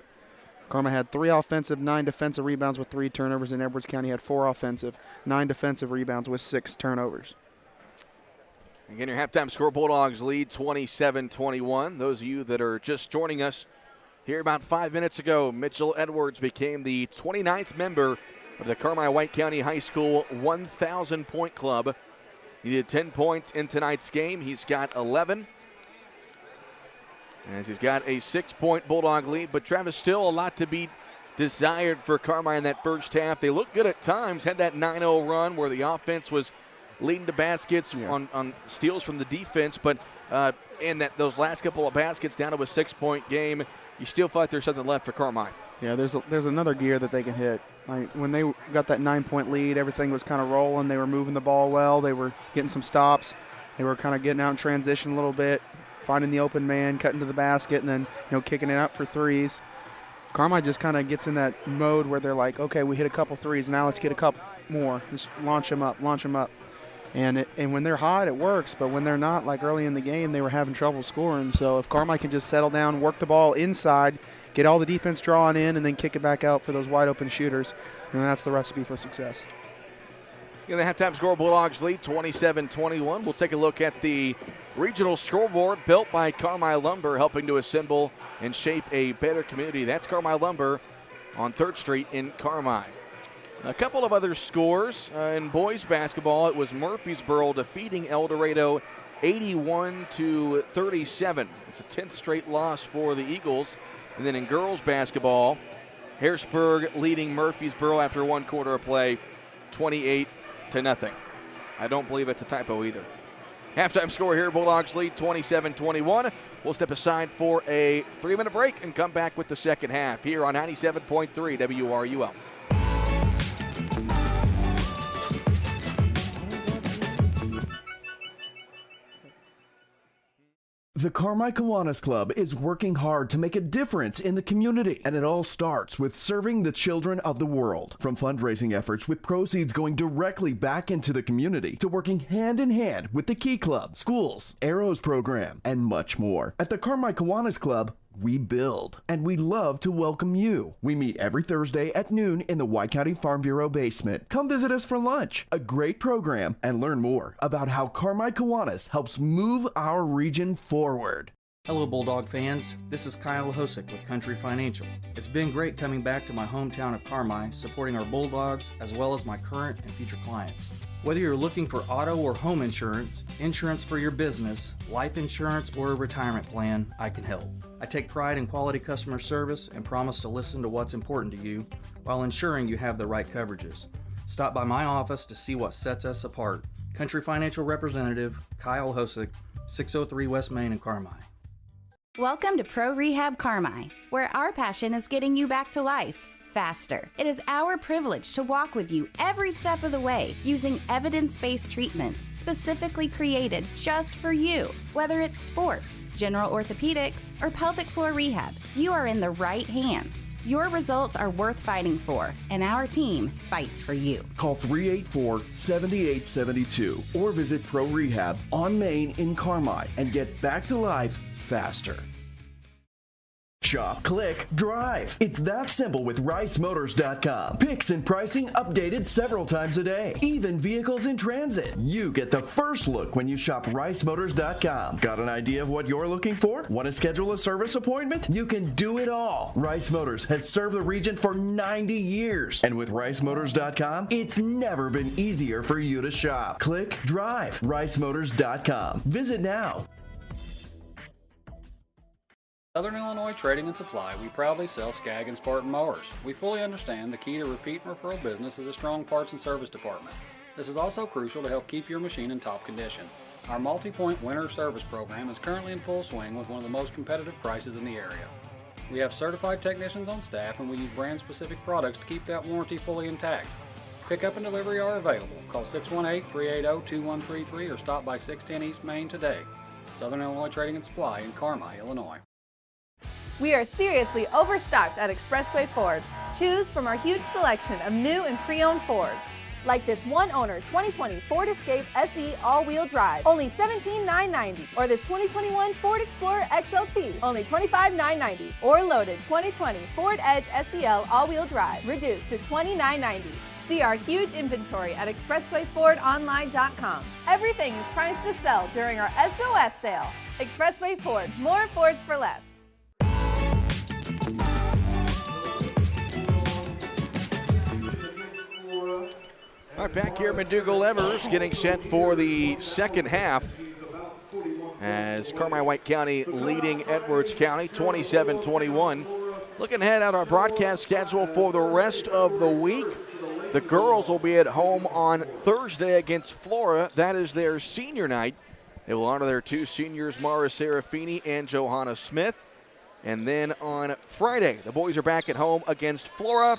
Carmi had 3 offensive, 9 defensive rebounds with 3 turnovers, and Edwards County had 4 offensive, 9 defensive rebounds with 6 turnovers. Again, your halftime score, Bulldogs lead 27-21. Those of you that are just joining us, here about 5 minutes ago, Mitchell Edwards became the 29th member of the Carmi White County High School 1,000-point club. He did 10 points in tonight's game. He's got 11. As he's got a 6-point Bulldog lead, but Travis, still a lot to be desired for Carmi in that first half. They looked good at times, had that 9-0 run where the offense was leading to baskets on steals from the defense, but in those last couple of baskets down to a 6-point game, you still feel like there's something left for Carmi. Yeah, there's another gear that they can hit. Like when they got that 9-point lead, everything was kind of rolling. They were moving the ball well. They were getting some stops. They were kind of getting out in transition a little bit, finding the open man, cutting to the basket, and then kicking it out for threes. Carmi just kind of gets in that mode where they're like, okay, we hit a couple threes. Now let's get a couple more. Just launch them up. And when they're hot, it works. But when they're not, like early in the game, they were having trouble scoring. So if Carmi can just settle down, work the ball inside, get all the defense drawn in, and then kick it back out for those wide-open shooters, and that's the recipe for success. In the halftime score, Bulldogs lead 27-21. We'll take a look at the regional scoreboard built by Carmi Lumber, helping to assemble and shape a better community. That's Carmi Lumber on 3rd Street in Carmi. A couple of other scores in boys basketball. It was Murfreesboro defeating El Dorado 81-37. It's a 10th straight loss for the Eagles. And then in girls basketball, Harrisburg leading Murfreesboro after 1 quarter of play, 28-0. I don't believe it's a typo either. Halftime score here, Bulldogs lead 27-21. We'll step aside for a 3-minute break and come back with the second half here on 97.3 WRUL. The Carmi Kiwanis Club is working hard to make a difference in the community, and it all starts with serving the children of the world. From fundraising efforts with proceeds going directly back into the community to working hand in hand with the Key Club, schools, Arrows program, and much more. At the Carmi Kiwanis Club, we build, and we love to welcome you. We meet every Thursday at noon in the White County Farm Bureau basement. Come visit us for lunch, a great program, and learn more about how Carmi Kiwanis helps move our region forward. Hello, Bulldog fans. This is Kyle Hosick with Country Financial. It's been great coming back to my hometown of Carmi, supporting our Bulldogs as well as my current and future clients. Whether you're looking for auto or home insurance, insurance for your business, life insurance, or a retirement plan, I can help. I take pride in quality customer service and promise to listen to what's important to you while ensuring you have the right coverages. Stop by my office to see what sets us apart. Country Financial Representative Kyle Hosick, 603 West Main in Carmi. Welcome to Pro Rehab Carmi, where our passion is getting you back to life. faster. It is our privilege to walk with you every step of the way using evidence-based treatments specifically created just for you. Whether it's sports, general orthopedics, or pelvic floor rehab, you are in the right hands. Your results are worth fighting for, and our team fights for you. Call 384-7872 or visit Pro Rehab on Main in Carmi and get back to life faster. Shop, click, drive. It's that simple with RiceMotors.com. Picks and pricing updated several times a day. Even vehicles in transit. You get the first look when you shop RiceMotors.com. Got an idea of what you're looking for? Want to schedule a service appointment? You can do it all. Rice Motors has served the region for 90 years. And with RiceMotors.com, it's never been easier for you to shop. Click, drive. RiceMotors.com. Visit now. Southern Illinois Trading and Supply, we proudly sell Skag and Spartan mowers. We fully understand the key to repeat and referral business is a strong parts and service department. This is also crucial to help keep your machine in top condition. Our multi-point winter service program is currently in full swing with one of the most competitive prices in the area. We have certified technicians on staff and we use brand-specific products to keep that warranty fully intact. Pickup and delivery are available. Call 618-380-2133 or stop by 610 East Main today. Southern Illinois Trading and Supply in Carmi, Illinois. We are seriously overstocked at Expressway Ford. Choose from our huge selection of new and pre-owned Fords. Like this one-owner 2020 Ford Escape SE all-wheel drive, only $17,990. Or this 2021 Ford Explorer XLT, only $25,990. Or loaded 2020 Ford Edge SEL all-wheel drive, reduced to $29,990. See our huge inventory at expresswayfordonline.com. Everything is priced to sell during our SOS sale. Expressway Ford, more Fords for less. All right, back here, McDougal-Evers getting set for the second half as Carmi-White County leading Edwards County 27-21. Looking ahead at our broadcast schedule for the rest of the week. The girls will be at home on Thursday against Flora. That is their senior night. They will honor their two seniors, Mara Serafini and Johanna Smith. And then on Friday, the boys are back at home against Flora.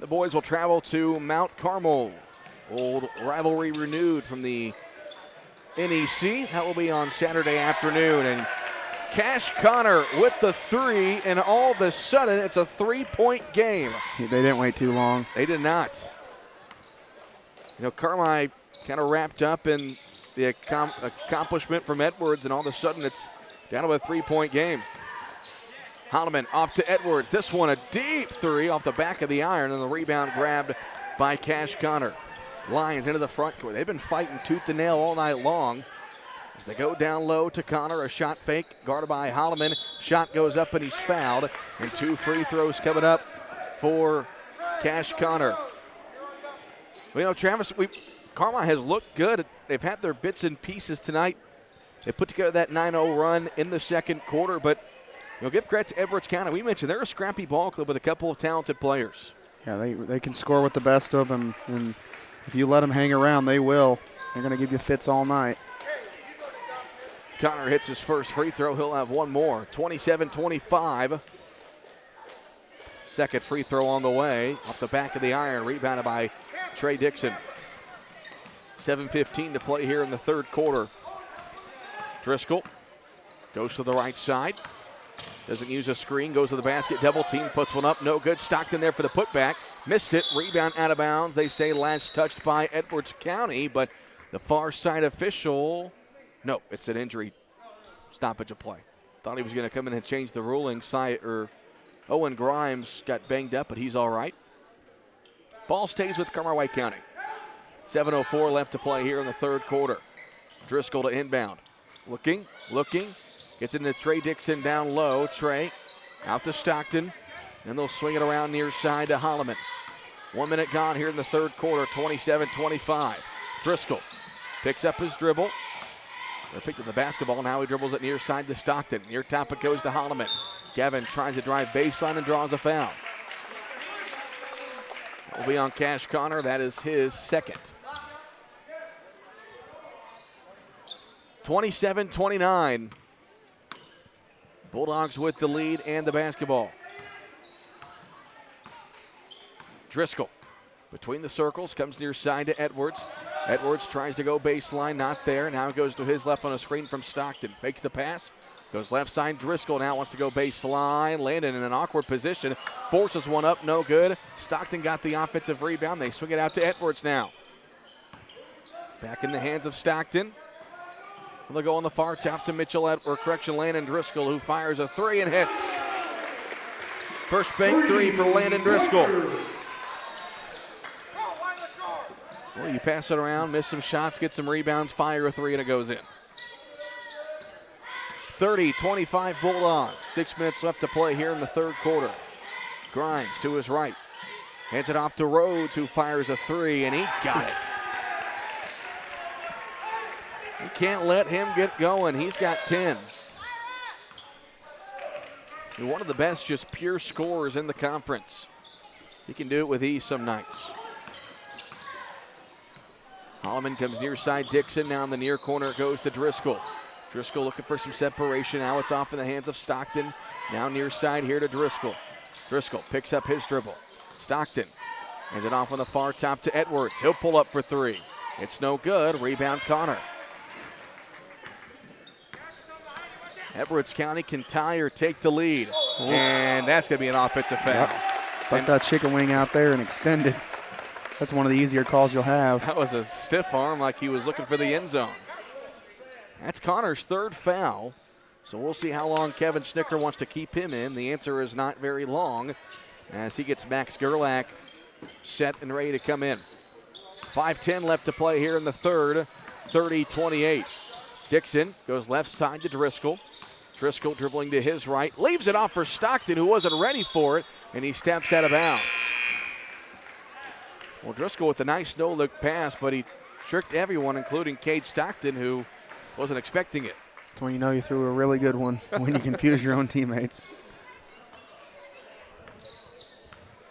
The boys will travel to Mount Carmel. Old rivalry renewed from the NEC. That will be on Saturday afternoon. And Cash Connor with the three, and all of a sudden it's a three-point game. They didn't wait too long. They did not. You know, Carmi kind of wrapped up in the accomplishment from Edwards, and all of a sudden it's down to a three-point game. Holloman off to Edwards. This one a deep three off the back of the iron, and the rebound grabbed by Cash Connor. Lions into the front court. They've been fighting tooth and nail all night long. As they go down low to Connor, a shot fake guarded by Holloman. Shot goes up and he's fouled. And two free throws coming up for Cash Connor. Well, you know, Travis, Carmi has looked good. They've had their bits and pieces tonight. They put together that 9-0 run in the second quarter, but you know, give credit to Edwards County. We mentioned they're a scrappy ball club with a couple of talented players. Yeah, they can score with the best of them, and if you let them hang around, they will. They're going to give you fits all night. Connor hits his first free throw. He'll have one more. 27-25. Second free throw on the way. Off the back of the iron. Rebounded by Trey Dixon. 7:15 to play here in the third quarter. Driscoll goes to the right side. Doesn't use a screen. Goes to the basket. Double team. Puts one up. No good. Stockton there for the putback. Missed it. Rebound out of bounds. They say last touched by Edwards County, but the far side official, no, it's an injury stoppage of play. Thought he was going to come in and change the ruling. Owen Grimes got banged up, but he's all right. Ball stays with Carmi-White County. 7:04 left to play here in the third quarter. Driscoll to inbound. Looking. Gets into Trey Dixon down low. Trey out to Stockton. And they'll swing it around near side to Holloman. 1 minute gone here in the third quarter, 27-25. Driscoll picks up his dribble. They picked up the basketball. Now he dribbles it near side to Stockton. Near top it goes to Holloman. Gavin tries to drive baseline and draws a foul. That will be on Cash Connor. That is his second. 27-29. Bulldogs with the lead and the basketball. Driscoll between the circles, comes near side to Edwards. Edwards tries to go baseline, not there. Now goes to his left on a screen from Stockton. Fakes the pass, goes left side. Driscoll now wants to go baseline. Landon in an awkward position, forces one up, no good. Stockton got the offensive rebound. They swing it out to Edwards now. Back in the hands of Stockton. They'll go on the far top to Landon Driscoll, who fires a three and hits. First bank three for Landon Driscoll. Well, you pass it around, miss some shots, get some rebounds, fire a three, and it goes in. 30-25 Bulldogs. 6 minutes left to play here in the third quarter. Grimes to his right. Hands it off to Rhodes, who fires a three, and he got it. You can't let him get going. He's got 10. He's one of the best just pure scorers in the conference. He can do it with ease some nights. Holloman comes near side. Dixon now in the near corner. Goes to Driscoll. Driscoll looking for some separation. Now it's off in the hands of Stockton. Now near side here to Driscoll. Driscoll picks up his dribble. Stockton hands it off on the far top to Edwards. He'll pull up for three. It's no good. Rebound Connor. Edwards County can tie or take the lead. And that's going to be an offensive foul. Yep. Stuck that chicken wing out there and extended. That's one of the easier calls you'll have. That was a stiff arm like he was looking for the end zone. That's Connor's third foul. So we'll see how long Kevin Schnicker wants to keep him in. The answer is not very long as he gets Max Gerlach set and ready to come in. 5:10 left to play here in the third. 30-28. Dixon goes left side to Driscoll. Driscoll dribbling to his right. Leaves it off for Stockton, who wasn't ready for it, and he steps out of bounds. Well, Driscoll with a nice no-look pass, but he tricked everyone, including Cade Stockton, who wasn't expecting it. That's when you know you threw a really good one, when you confuse your own teammates.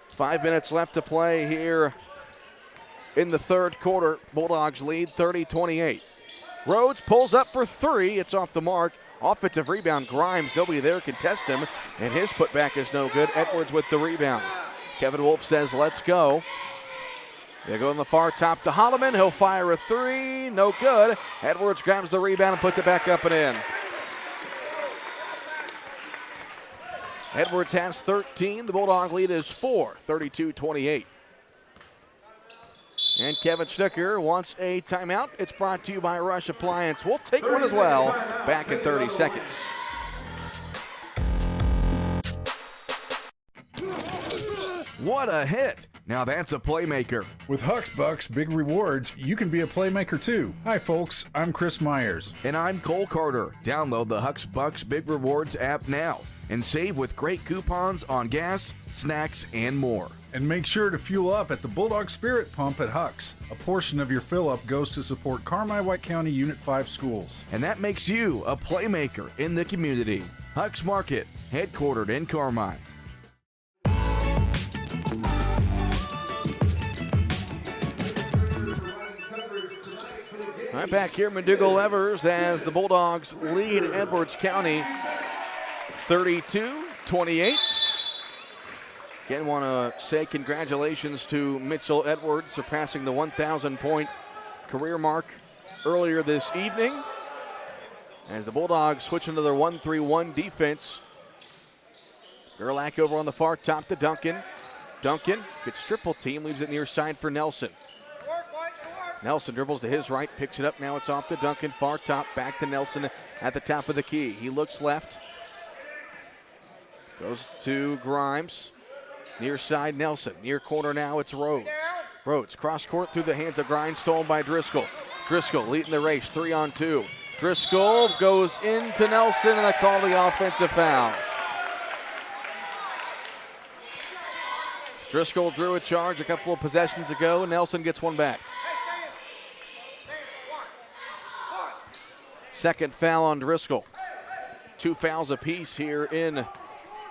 5 minutes left to play here in the third quarter. Bulldogs lead 30-28. Rhodes pulls up for three. It's off the mark. Offensive rebound. Grimes, nobody there, contest him, and his putback is no good. Edwards with the rebound. Kevin Wolf says, let's go. They go on the far top to Holloman. He'll fire a three. No good. Edwards grabs the rebound and puts it back up and in. Edwards has 13. The Bulldog lead is 4, 32-28. And Kevin Schnicker wants a timeout. It's brought to you by Rush Appliance. We'll take one as well. Back in 30 seconds. What a hit. Now that's a playmaker. With Huck's Bucks Big Rewards, you can be a playmaker too. Hi folks, I'm Chris Myers. And I'm Cole Carter. Download the Huck's Bucks Big Rewards app now and save with great coupons on gas, snacks, and more. And make sure to fuel up at the Bulldog Spirit Pump at Huck's. A portion of your fill-up goes to support Carmi-White County Unit 5 schools. And that makes you a playmaker in the community. Huck's Market, headquartered in Carmi. All right, back here, McDougall-Evers as the Bulldogs lead Edwards County 32-28. Again, want to say congratulations to Mitchell Edwards, surpassing the 1,000-point career mark earlier this evening. As the Bulldogs switch into their 1-3-1 defense. Gerlach over on the far top to Duncan. Duncan gets triple team, leaves it near side for Nelson. Nelson dribbles to his right, picks it up. Now it's off to Duncan, far top, back to Nelson at the top of the key. He looks left, goes to Grimes. Near side, Nelson. Near corner now, it's Rhodes. Rhodes, cross court through the hands of Grimes, stolen by Driscoll. Driscoll leading the race, 3-on-2. Driscoll goes into Nelson, and they call the offensive foul. Driscoll drew a charge a couple of possessions ago. Nelson gets one back. Second foul on Driscoll. 2 fouls apiece here in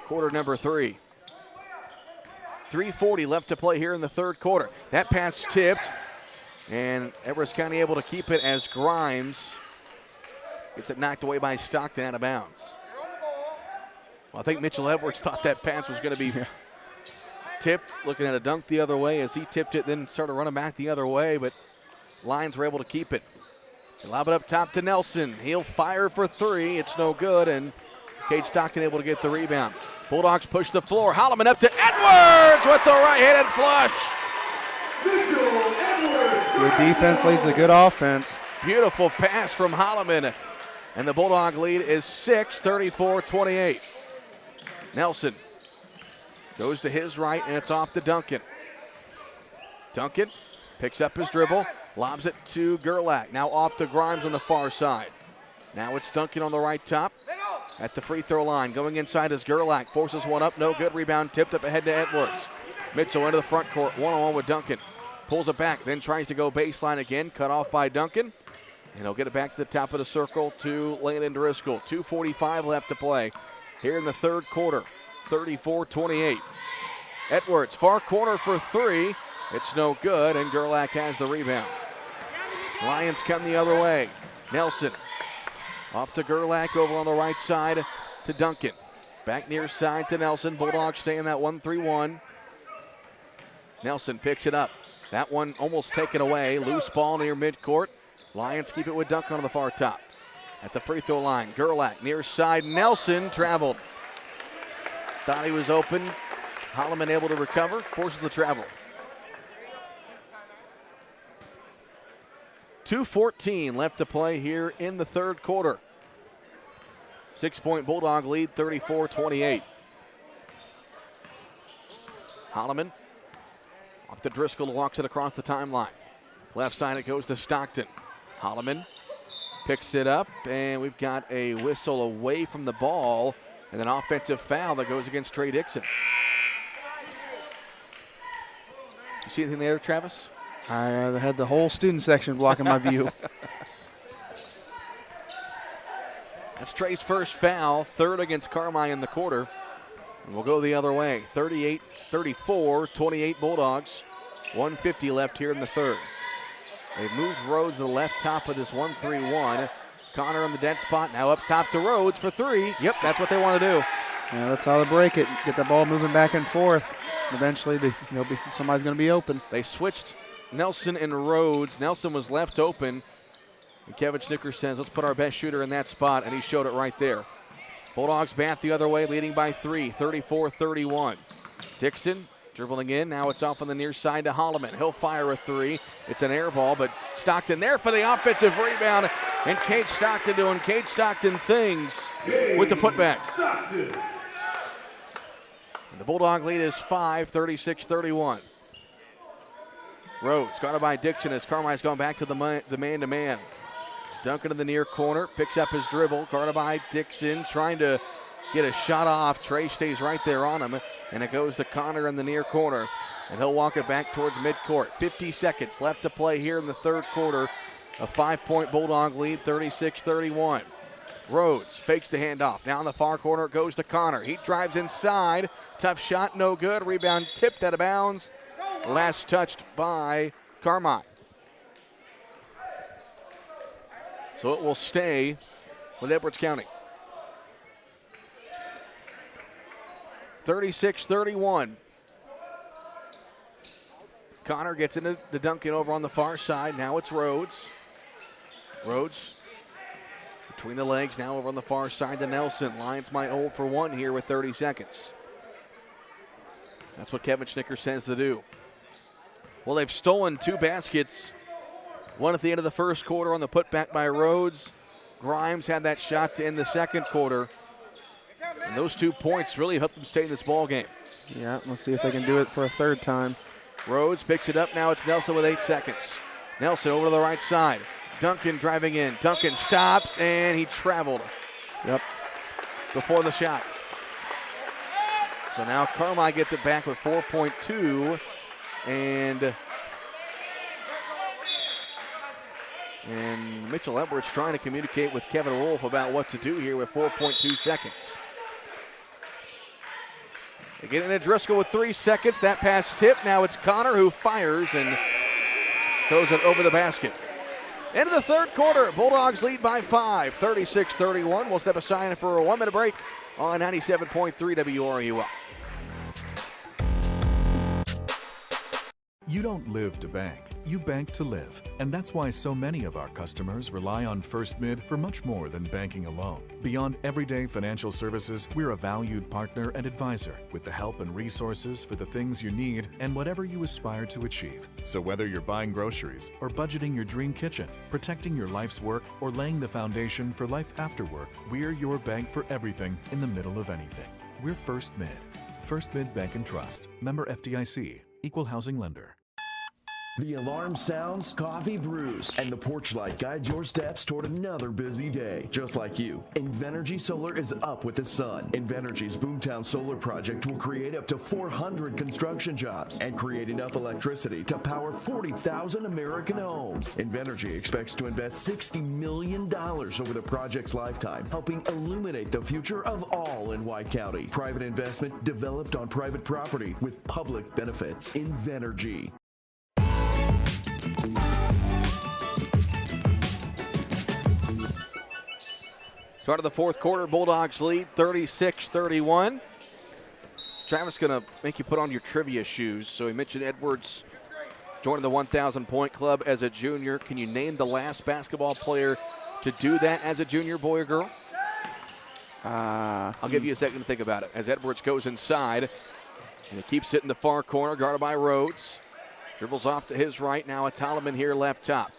quarter number 3. 3:40 left to play here in the third quarter. That pass tipped, and Edwards County able to keep it as Grimes gets it knocked away by Stockton out of bounds. Well, I think Mitchell Edwards thought that pass was going to be tipped, looking at a dunk the other way as he tipped it, then started running back the other way, but Lions were able to keep it. They lob it up top to Nelson. He'll fire for three. It's no good, and Cade Stockton able to get the rebound. Bulldogs push the floor. Holloman up to Edwards with the right-handed flush. Good defense leads to good offense. Beautiful pass from Holloman. And the Bulldog lead is 6, 34-28. Nelson goes to his right, and it's off to Duncan. Duncan picks up his dribble, lobs it to Gerlach. Now off to Grimes on the far side. Now it's Duncan on the right top at the free throw line. Going inside is Gerlach. Forces one up, no good. Rebound tipped up ahead to Edwards. Mitchell into the front court, one-on-one with Duncan. Pulls it back, then tries to go baseline again. Cut off by Duncan. And he'll get it back to the top of the circle to Landon Driscoll. 2:45 left to play here in the third quarter. 34-28. Edwards, far corner for three. It's no good, and Gerlach has the rebound. Lions come the other way. Nelson off to Gerlach over on the right side to Duncan. Back near side to Nelson. Bulldogs stay in that 1-3-1. Nelson picks it up. That one almost taken away. Loose ball near midcourt. Lions keep it with Duncan on the far top. At the free throw line, Gerlach near side. Nelson traveled. Thought he was open. Holloman able to recover, forces the travel. 2:14 left to play here in the third quarter. 6-point Bulldog lead, 34-28. Holloman off to Driscoll, walks it across the timeline. Left side it goes to Stockton. Holloman picks it up, and we've got a whistle away from the ball and an offensive foul that goes against Trey Dixon. You see anything there, Travis? I had the whole student section blocking my view. That's Trey's first foul, third against Carmi in the quarter. And we'll go the other way. 38-34, 28 Bulldogs. 1:50 left here in the third. They've moved Rhodes to the left top of this 1-3-1. Connor in the dead spot, now up top to Rhodes for three. Yep, that's what they want to do. Yeah, that's how they break it. Get the ball moving back and forth. Eventually, somebody's going to be open. They switched Nelson and Rhodes. Nelson was left open. And Kevin Schnicker says, let's put our best shooter in that spot, and he showed it right there. Bulldogs bat the other way, leading by 3, 34-31. Dixon dribbling in. Now it's off on the near side to Holloman. He'll fire a three. It's an air ball, but Stockton there for the offensive rebound. And Cade Stockton doing Cade Stockton things with the putback. And the Bulldog lead is 5, 36-31. Rhodes guarded by Dixon as Carmine's gone back to the man-to-man. Duncan in the near corner, picks up his dribble, guarded by Dixon, trying to get a shot off. Trey stays right there on him, and it goes to Connor in the near corner, and he'll walk it back towards midcourt. 50 seconds left to play here in the third quarter. A 5-point Bulldog lead, 36-31. Rhodes fakes the handoff. Now in the far corner, it goes to Connor. He drives inside. Tough shot, no good. Rebound tipped out of bounds. Last touched by Carmine. So it will stay with Edwards County. 36-31. Connor gets into the Duncan over on the far side. Now it's Rhodes. Rhodes between the legs, now over on the far side to Nelson. Lions might hold for one here with 30 seconds. That's what Kevin Schnicker says to do. Well, they've stolen 2 baskets. One at the end of the first quarter on the putback by Rhodes. Grimes had that shot to end the second quarter. And those 2 points really helped them stay in this ball game. Yeah, let's see if they can do it for a third time. Rhodes picks it up. Now it's Nelson with 8 seconds. Nelson over to the right side. Duncan driving in. Duncan stops, and he traveled. Yep. Before the shot. So now Carmi gets it back with 4.2. And Mitchell Edwards trying to communicate with Kevin Wolf about what to do here with 4.2 seconds. They get into Driscoll with 3 seconds. That pass tipped. Now it's Connor who fires and throws it over the basket. Into the third quarter. Bulldogs lead by 5, 36-31. We'll step aside for a 1-minute break on 97.3 WRUL. You don't live to bank, you bank to live. And that's why so many of our customers rely on First Mid for much more than banking alone. Beyond everyday financial services, we're a valued partner and advisor with the help and resources for the things you need and whatever you aspire to achieve. So whether you're buying groceries or budgeting your dream kitchen, protecting your life's work, or laying the foundation for life after work, we're your bank for everything in the middle of anything. We're First Mid. First Mid Bank and Trust. Member FDIC. Equal housing lender. The alarm sounds, coffee brews, and the porch light guides your steps toward another busy day. Just like you, Invenergy Solar is up with the sun. Invenergy's Boomtown Solar project will create up to 400 construction jobs and create enough electricity to power 40,000 American homes. Invenergy expects to invest $60 million over the project's lifetime, helping illuminate the future of all in White County. Private investment developed on private property with public benefits. Invenergy. Start of the fourth quarter, Bulldogs lead 36-31. Travis going to make you put on your trivia shoes. So he mentioned Edwards joining the 1,000-point club as a junior. Can you name the last basketball player to do that as a junior, boy or girl? I'll give you a second to think about it. As Edwards goes inside, and he keeps it in the far corner, guarded by Rhodes. Dribbles off to his right. Now it's Holloman here left top.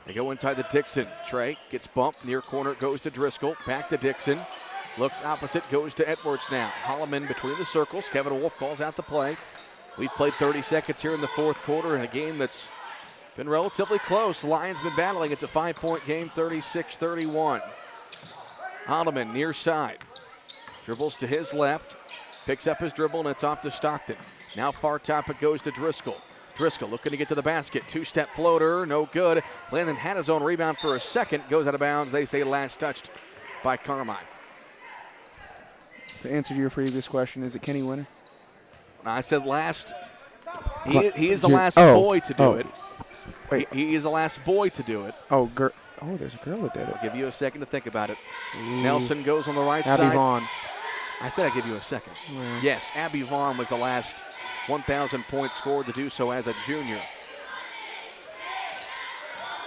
They go inside to Dixon. Trey gets bumped. Near corner goes to Driscoll. Back to Dixon. Looks opposite. Goes to Edwards now. Holloman between the circles. Kevin Wolf calls out the play. We've played 30 seconds here in the fourth quarter in a game that's been relatively close. Lions been battling. It's a 5-point game, 36-31. Holloman near side. Dribbles to his left. Picks up his dribble, and it's off to Stockton. Now far top it goes to Driscoll. Driscoll looking to get to the basket. Two-step floater, no good. Landon had his own rebound for a second. Goes out of bounds. They say last touched by Carmine. To answer your previous question, is it Kenny Winter? I said last. He is the last boy to do it. Wait. He is the last boy to do it. There's a girl that did it. I'll give you a second to think about it. Nelson goes on the right Abby side. Vaughn. I said I'd give you a second. Yeah. Yes, Abby Vaughn was the last 1,000 points scored to do so as a junior.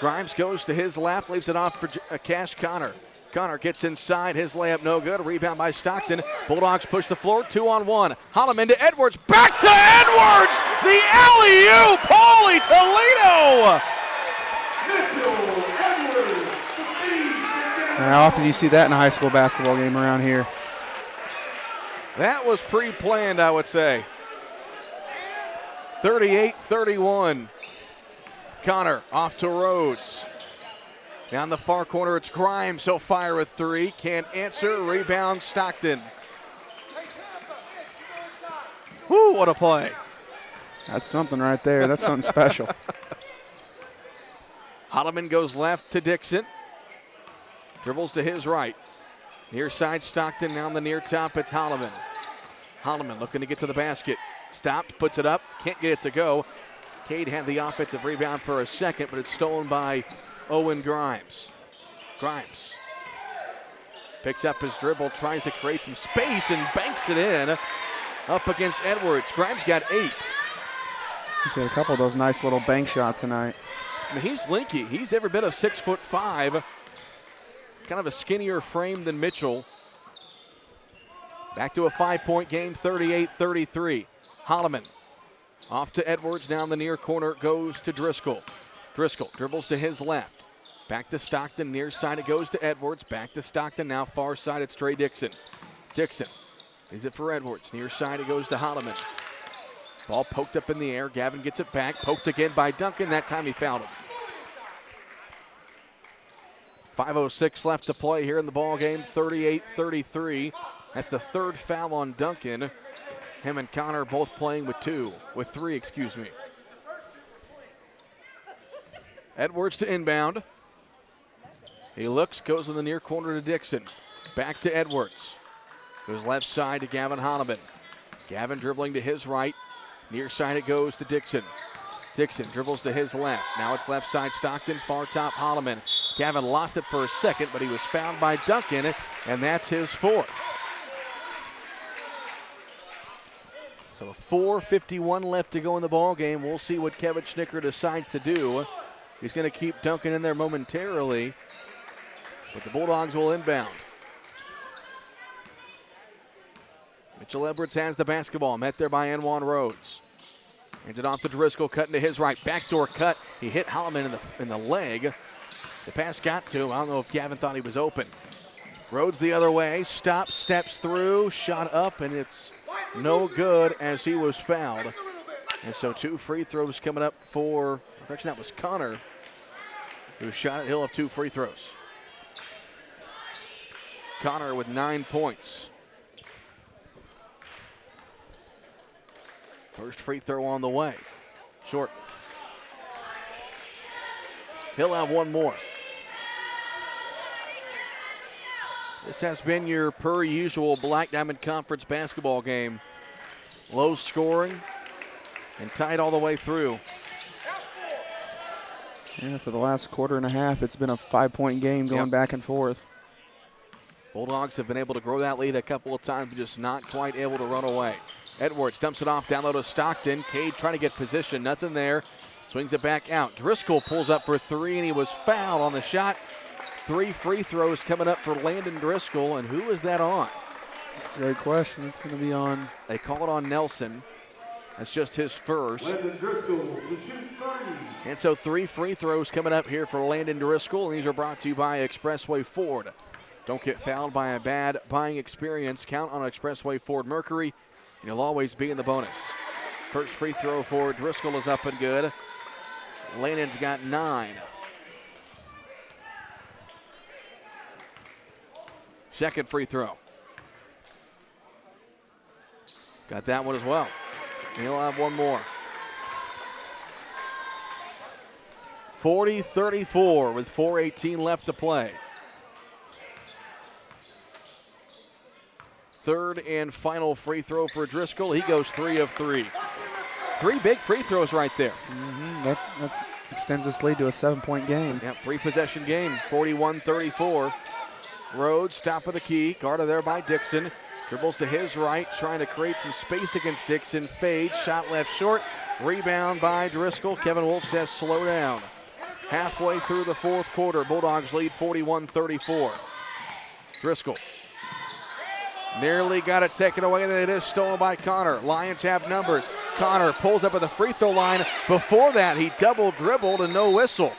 Grimes goes to his left, leaves it off for Cash Connor. Connor gets inside, his layup no good. Rebound by Stockton. Bulldogs push the floor, 2-on-1. Holloman to Edwards, back to Edwards! The alley-oop, Paulie Toledo! How often do you see that in a high school basketball game around here? That was pre-planned, I would say. 38-31. Connor off to Rhodes. Down the far corner, it's Grimes. He'll fire a three. Can't answer. Rebound, Stockton. Woo, what a play. That's something right there. That's something special. Holloman goes left to Dixon. Dribbles to his right. Near side, Stockton. Now on the near top, it's Holloman. Holloman looking to get to the basket. Stopped, puts it up, can't get it to go. Cade had the offensive rebound for a second, but it's stolen by Owen Grimes. Grimes picks up his dribble, tries to create some space, and banks it in up against Edwards. Grimes got 8. He's got a couple of those nice little bank shots tonight. I mean, he's linky. He's every bit of 6'5", kind of a skinnier frame than Mitchell. Back to a 5-point game, 38-33. Holloman off to Edwards. Down the near corner goes to Driscoll. Driscoll dribbles to his left. Back to Stockton. Near side it goes to Edwards. Back to Stockton. Now far side it's Trey Dixon. Dixon is it for Edwards. Near side it goes to Holloman. Ball poked up in the air. Gavin gets it back. Poked again by Duncan. That time he fouled him. 5:06 left to play here in the ball game. 38-33. That's the third foul on Duncan. Him and Connor both playing with three. Edwards to inbound. He looks, goes in the near corner to Dixon. Back to Edwards. Goes left side to Gavin Holloman. Gavin dribbling to his right. Near side it goes to Dixon. Dixon dribbles to his left. Now it's left side Stockton, far top Holloman. Gavin lost it for a second, but he was fouled by Duncan, and that's his fourth. So 4:51 left to go in the ball game. We'll see what Kevin Schnicker decides to do. He's going to keep dunking in there momentarily, but the Bulldogs will inbound. Mitchell Edwards has the basketball, met there by Anwan Rhodes. Hands it off to Driscoll, cut into his right, backdoor cut. He hit Holloman in the leg. The pass got to him. I don't know if Gavin thought he was open. Rhodes the other way, stops, steps through, shot up, and it's no good as he was fouled. And so 2 free throws coming up for, correction, that was Connor who shot it. He'll have 2 free throws. Connor with 9 points. First free throw on the way. Short. He'll have 1 more. This has been your per usual Black Diamond Conference basketball game. Low scoring and tight all the way through. Yeah, for the last quarter and a half, it's been a 5-point game going back and forth. Bulldogs have been able to grow that lead a couple of times, but just not quite able to run away. Edwards dumps it off down low to Stockton. Cade trying to get position, nothing there. Swings it back out. Driscoll pulls up for 3, and he was fouled on the shot. 3 free throws coming up for Landon Driscoll, and who is that on? That's a great question. It's going to be on. They call it on Nelson. That's just his first. Landon Driscoll to shoot 3. And so 3 free throws coming up here for Landon Driscoll, and these are brought to you by Expressway Ford. Don't get fouled by a bad buying experience. Count on Expressway Ford Mercury, and you'll always be in the bonus. First free throw for Driscoll is up and good. Landon's got 9. Second free throw. Got that one as well. He'll have 1 more. 40-34 with 4:18 left to play. Third and final free throw for Driscoll. He goes 3 of 3. 3 big free throws right there. That extends this lead to a 7-point game. Yep, 3-possession game, 41-34. Rhodes, top of the key, guarded there by Dixon. Dribbles to his right, trying to create some space against Dixon. Fades, shot left short. Rebound by Driscoll. Kevin Wolf says slow down. Halfway through the 4th quarter, Bulldogs lead 41-34. Driscoll nearly got it taken away, then it is stolen by Connor. Lions have numbers. Connor pulls up at the free throw line. Before that, he double dribbled and no whistle.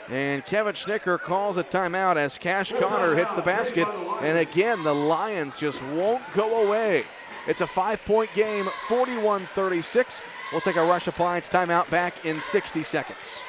And Kevin Schnicker calls a timeout as Cash Connor hits the basket. And again, the Lions just won't go away. It's a 5-point game, 41-36. We'll take a Rush Appliance timeout back in 60 seconds.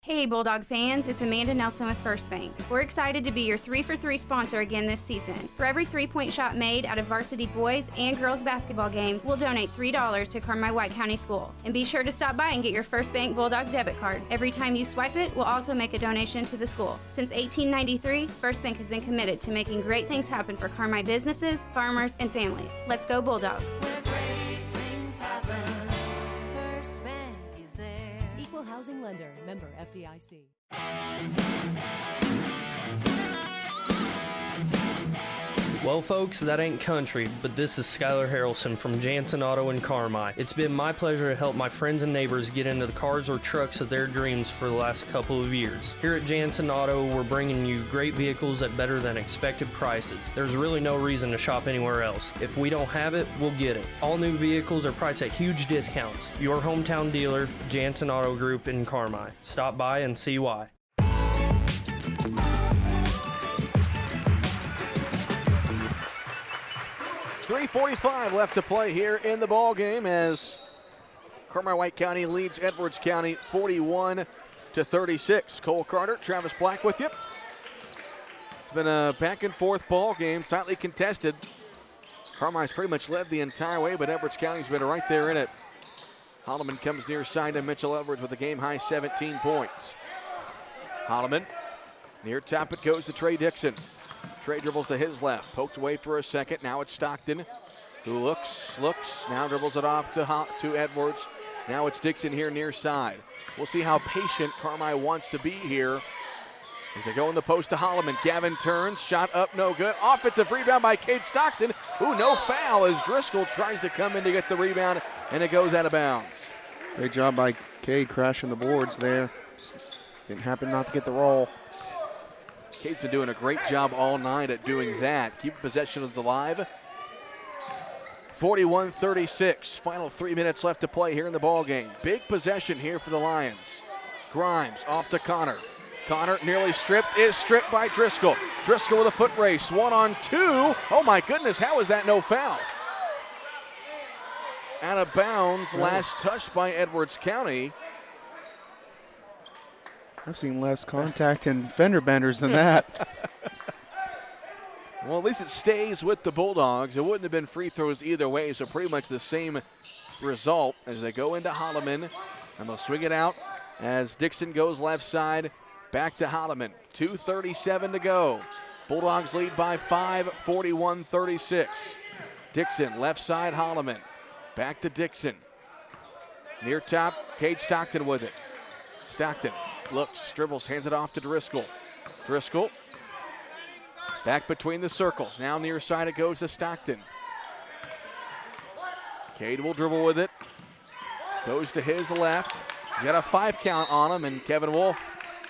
Hey Bulldog fans, it's Amanda Nelson with First Bank. We're excited to be your 3 for 3 sponsor again this season. For every 3-point shot made at a varsity boys and girls basketball game, we'll donate $3 to Carmi White County School. And be sure to stop by and get your First Bank Bulldogs debit card. Every time you swipe it, we'll also make a donation to the school. Since 1893, First Bank has been committed to making great things happen for Carmi businesses, farmers, and families. Let's go Bulldogs. Equal housing lender, member FDIC. Well, folks, that ain't country, but this is Skylar Harrelson from Jansen Auto in Carmi. It's been my pleasure to help my friends and neighbors get into the cars or trucks of their dreams for the last couple of years. Here at Jansen Auto, we're bringing you great vehicles at better than expected prices. There's really no reason to shop anywhere else. If we don't have it, we'll get it. All new vehicles are priced at huge discounts. Your hometown dealer, Jansen Auto Group in Carmi. Stop by and see why. 3:45 left to play here in the ball game as Carmi White County leads Edwards County 41-36. Cole Carter, Travis Black with you. It's been a back and forth ball game, tightly contested. Carmi's pretty much led the entire way, but Edwards County's been right there in it. Holloman comes near side to Mitchell Edwards with a game high 17 points. Holloman, near top it goes to Trey Dixon. Trey dribbles to his left, poked away for a second. Now it's Stockton, who looks, now dribbles it off to Edwards. Now it's Dixon here near side. We'll see how patient Carmi wants to be here As they go in the post to Holloman. Gavin turns, shot up, no good. Offensive rebound by Cade Stockton. Ooh, no foul as Driscoll tries to come in to get the rebound, and it goes out of bounds. Great job by Cade crashing the boards there. Just didn't happen not to get the roll. Cade's been doing a great job all night at doing that. Keep possessions alive. 41-36. Final 3 minutes left to play here in the ball game. Big possession here for the Lions. Grimes off to Connor. Connor nearly stripped, is stripped by Driscoll. Driscoll with a foot race, 1-on-2. Oh my goodness, how is that no foul? Out of bounds, last touched by Edwards County. I've seen less contact and fender benders than that. Well, at least it stays with the Bulldogs. It wouldn't have been free throws either way, so pretty much the same result as they go into Holloman, and they'll swing it out as Dixon goes left side, back to Holloman. 2:37 to go. Bulldogs lead by 5, 41-36. Dixon, left side, Holloman. Back to Dixon. Near top, Cade Stockton with it. Stockton looks, dribbles, hands it off to Driscoll. Driscoll back between the circles. Now near side it goes to Stockton. Cade will dribble with it. Goes to his left. He's got a 5 count on him, and Kevin Wolf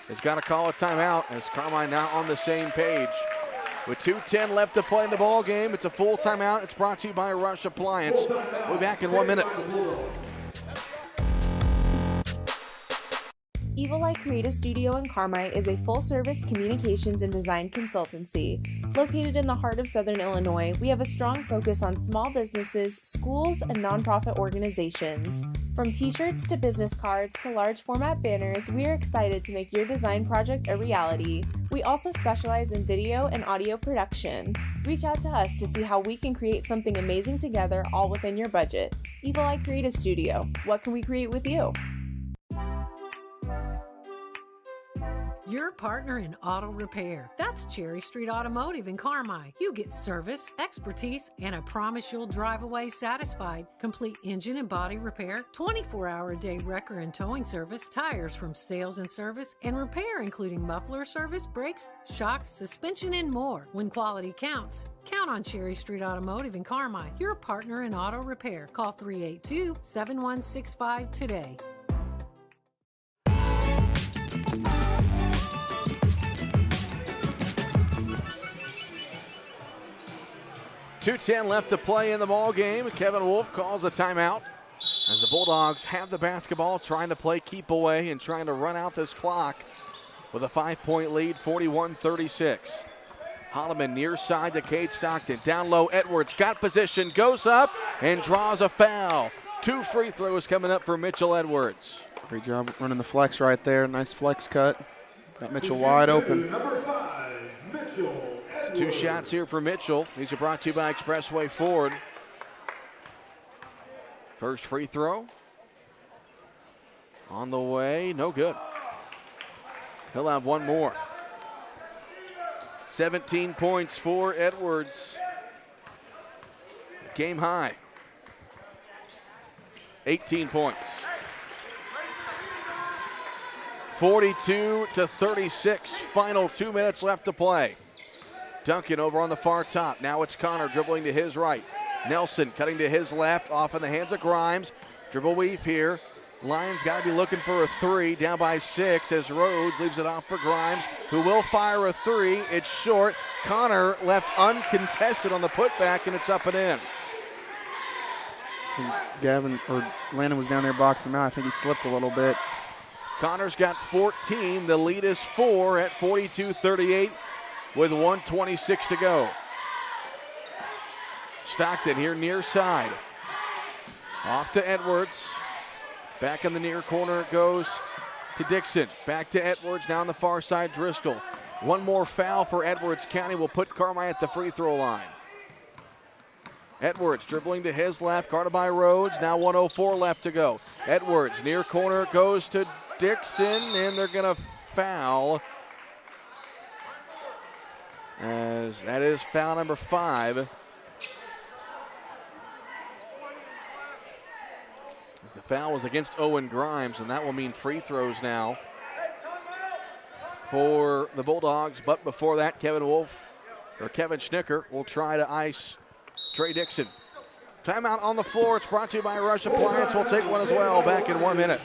has got to call a timeout as Carmine now on the same page. With 2:10 left to play in the ball game, it's a full timeout. It's brought to you by Rush Appliance. We'll be back in 1 minute. Evil Eye Creative Studio in Carmi is a full-service communications and design consultancy. Located in the heart of Southern Illinois, we have a strong focus on small businesses, schools, and nonprofit organizations. From t-shirts to business cards to large format banners, we are excited to make your design project a reality. We also specialize in video and audio production. Reach out to us to see how we can create something amazing together, all within your budget. Evil Eye Creative Studio. What can we create with you? Your partner in auto repair. That's Cherry Street Automotive in Carmi. You get service, expertise, and a promise you'll drive away satisfied. Complete engine and body repair, 24-hour-a-day wrecker and towing service, tires from sales and service, and repair including muffler service, brakes, shocks, suspension, and more. When quality counts, count on Cherry Street Automotive in Carmi. Your partner in auto repair. Call 382-7165 today. 2:10 left to play in the ball game. Kevin Wolf calls a timeout as the Bulldogs have the basketball, trying to play keep away and trying to run out this clock with a 5-point lead, 41-36. Holloman near side to Cade Stockton. Down low, Edwards got position, goes up and draws a foul. 2 free throws coming up for Mitchell Edwards. Great job running the flex right there. Nice flex cut. Got Mitchell wide open. Number 5, Mitchell. 2 shots here for Mitchell. These are brought to you by Expressway Ford. First free throw. On the way, no good. He'll have one more. 17 points for Edwards. Game high. 18 points. 42-36. Final 2 minutes left to play. Duncan over on the far top. Now it's Connor dribbling to his right. Nelson cutting to his left, off in the hands of Grimes. Dribble weave here. Lions got to be looking for a 3, down by 6 as Rhodes leaves it off for Grimes, who will fire a 3. It's short. Connor left uncontested on the putback, and it's up and in. Landon was down there boxing him out. I think he slipped a little bit. Connor's got 14. The lead is 4 at 42-38 with 1:26 to go. Stockton here near side. Off to Edwards. Back in the near corner it goes to Dixon. Back to Edwards, now on the far side, Driscoll. One more foul for Edwards County will put Carmi at the free throw line. Edwards dribbling to his left, guarded by Rhodes. Now 1:04 left to go. Edwards, near corner, goes to Dixon, and they're going to foul. As that is foul number 5. The foul was against Owen Grimes, and that will mean free throws now for the Bulldogs. But before that, Kevin Schnicker will try to ice Trey Dixon. Timeout on the floor. It's brought to you by Rush Appliance. We'll take one as well. Back in 1 minute.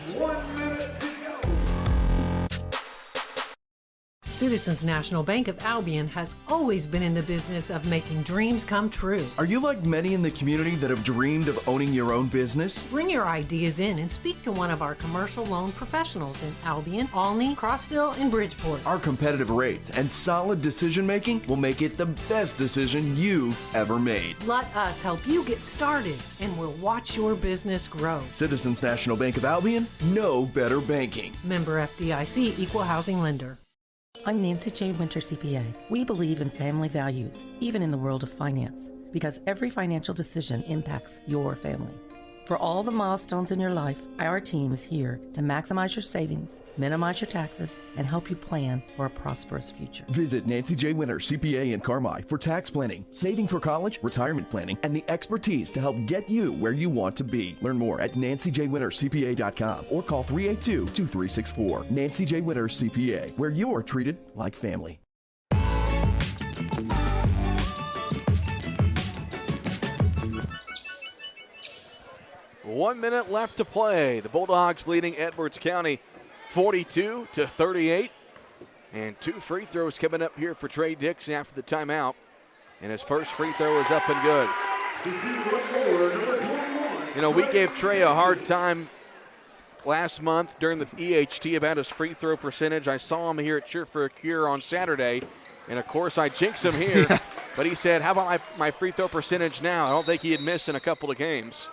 Citizens National Bank of Albion has always been in the business of making dreams come true. Are you like many in the community that have dreamed of owning your own business? Bring your ideas in and speak to one of our commercial loan professionals in Albion, Olney, Crossville, and Bridgeport. Our competitive rates and solid decision making will make it the best decision you've ever made. Let us help you get started, and we'll watch your business grow. Citizens National Bank of Albion, no better banking. Member FDIC, Equal Housing Lender. I'm Nancy J. Winter, CPA. We believe in family values, even in the world of finance, because every financial decision impacts your family. For all the milestones in your life, our team is here to maximize your savings, minimize your taxes, and help you plan for a prosperous future. Visit Nancy J. Winter, CPA in Carmi for tax planning, saving for college, retirement planning, and the expertise to help get you where you want to be. Learn more at nancyjwintercpa.com or call 382-2364. Nancy J. Winter, CPA, where you're treated like family. 1 minute left to play. The Bulldogs leading Edwards County 42-38. And 2 free throws coming up here for Trey Dixon after the timeout. And his first free throw is up and good. You know, we gave Trey a hard time last month during the EHT about his free throw percentage. I saw him here at Cheer for a Cure on Saturday. And, of course, I jinxed him here. But he said, how about my free throw percentage now? I don't think he'd miss in a couple of games.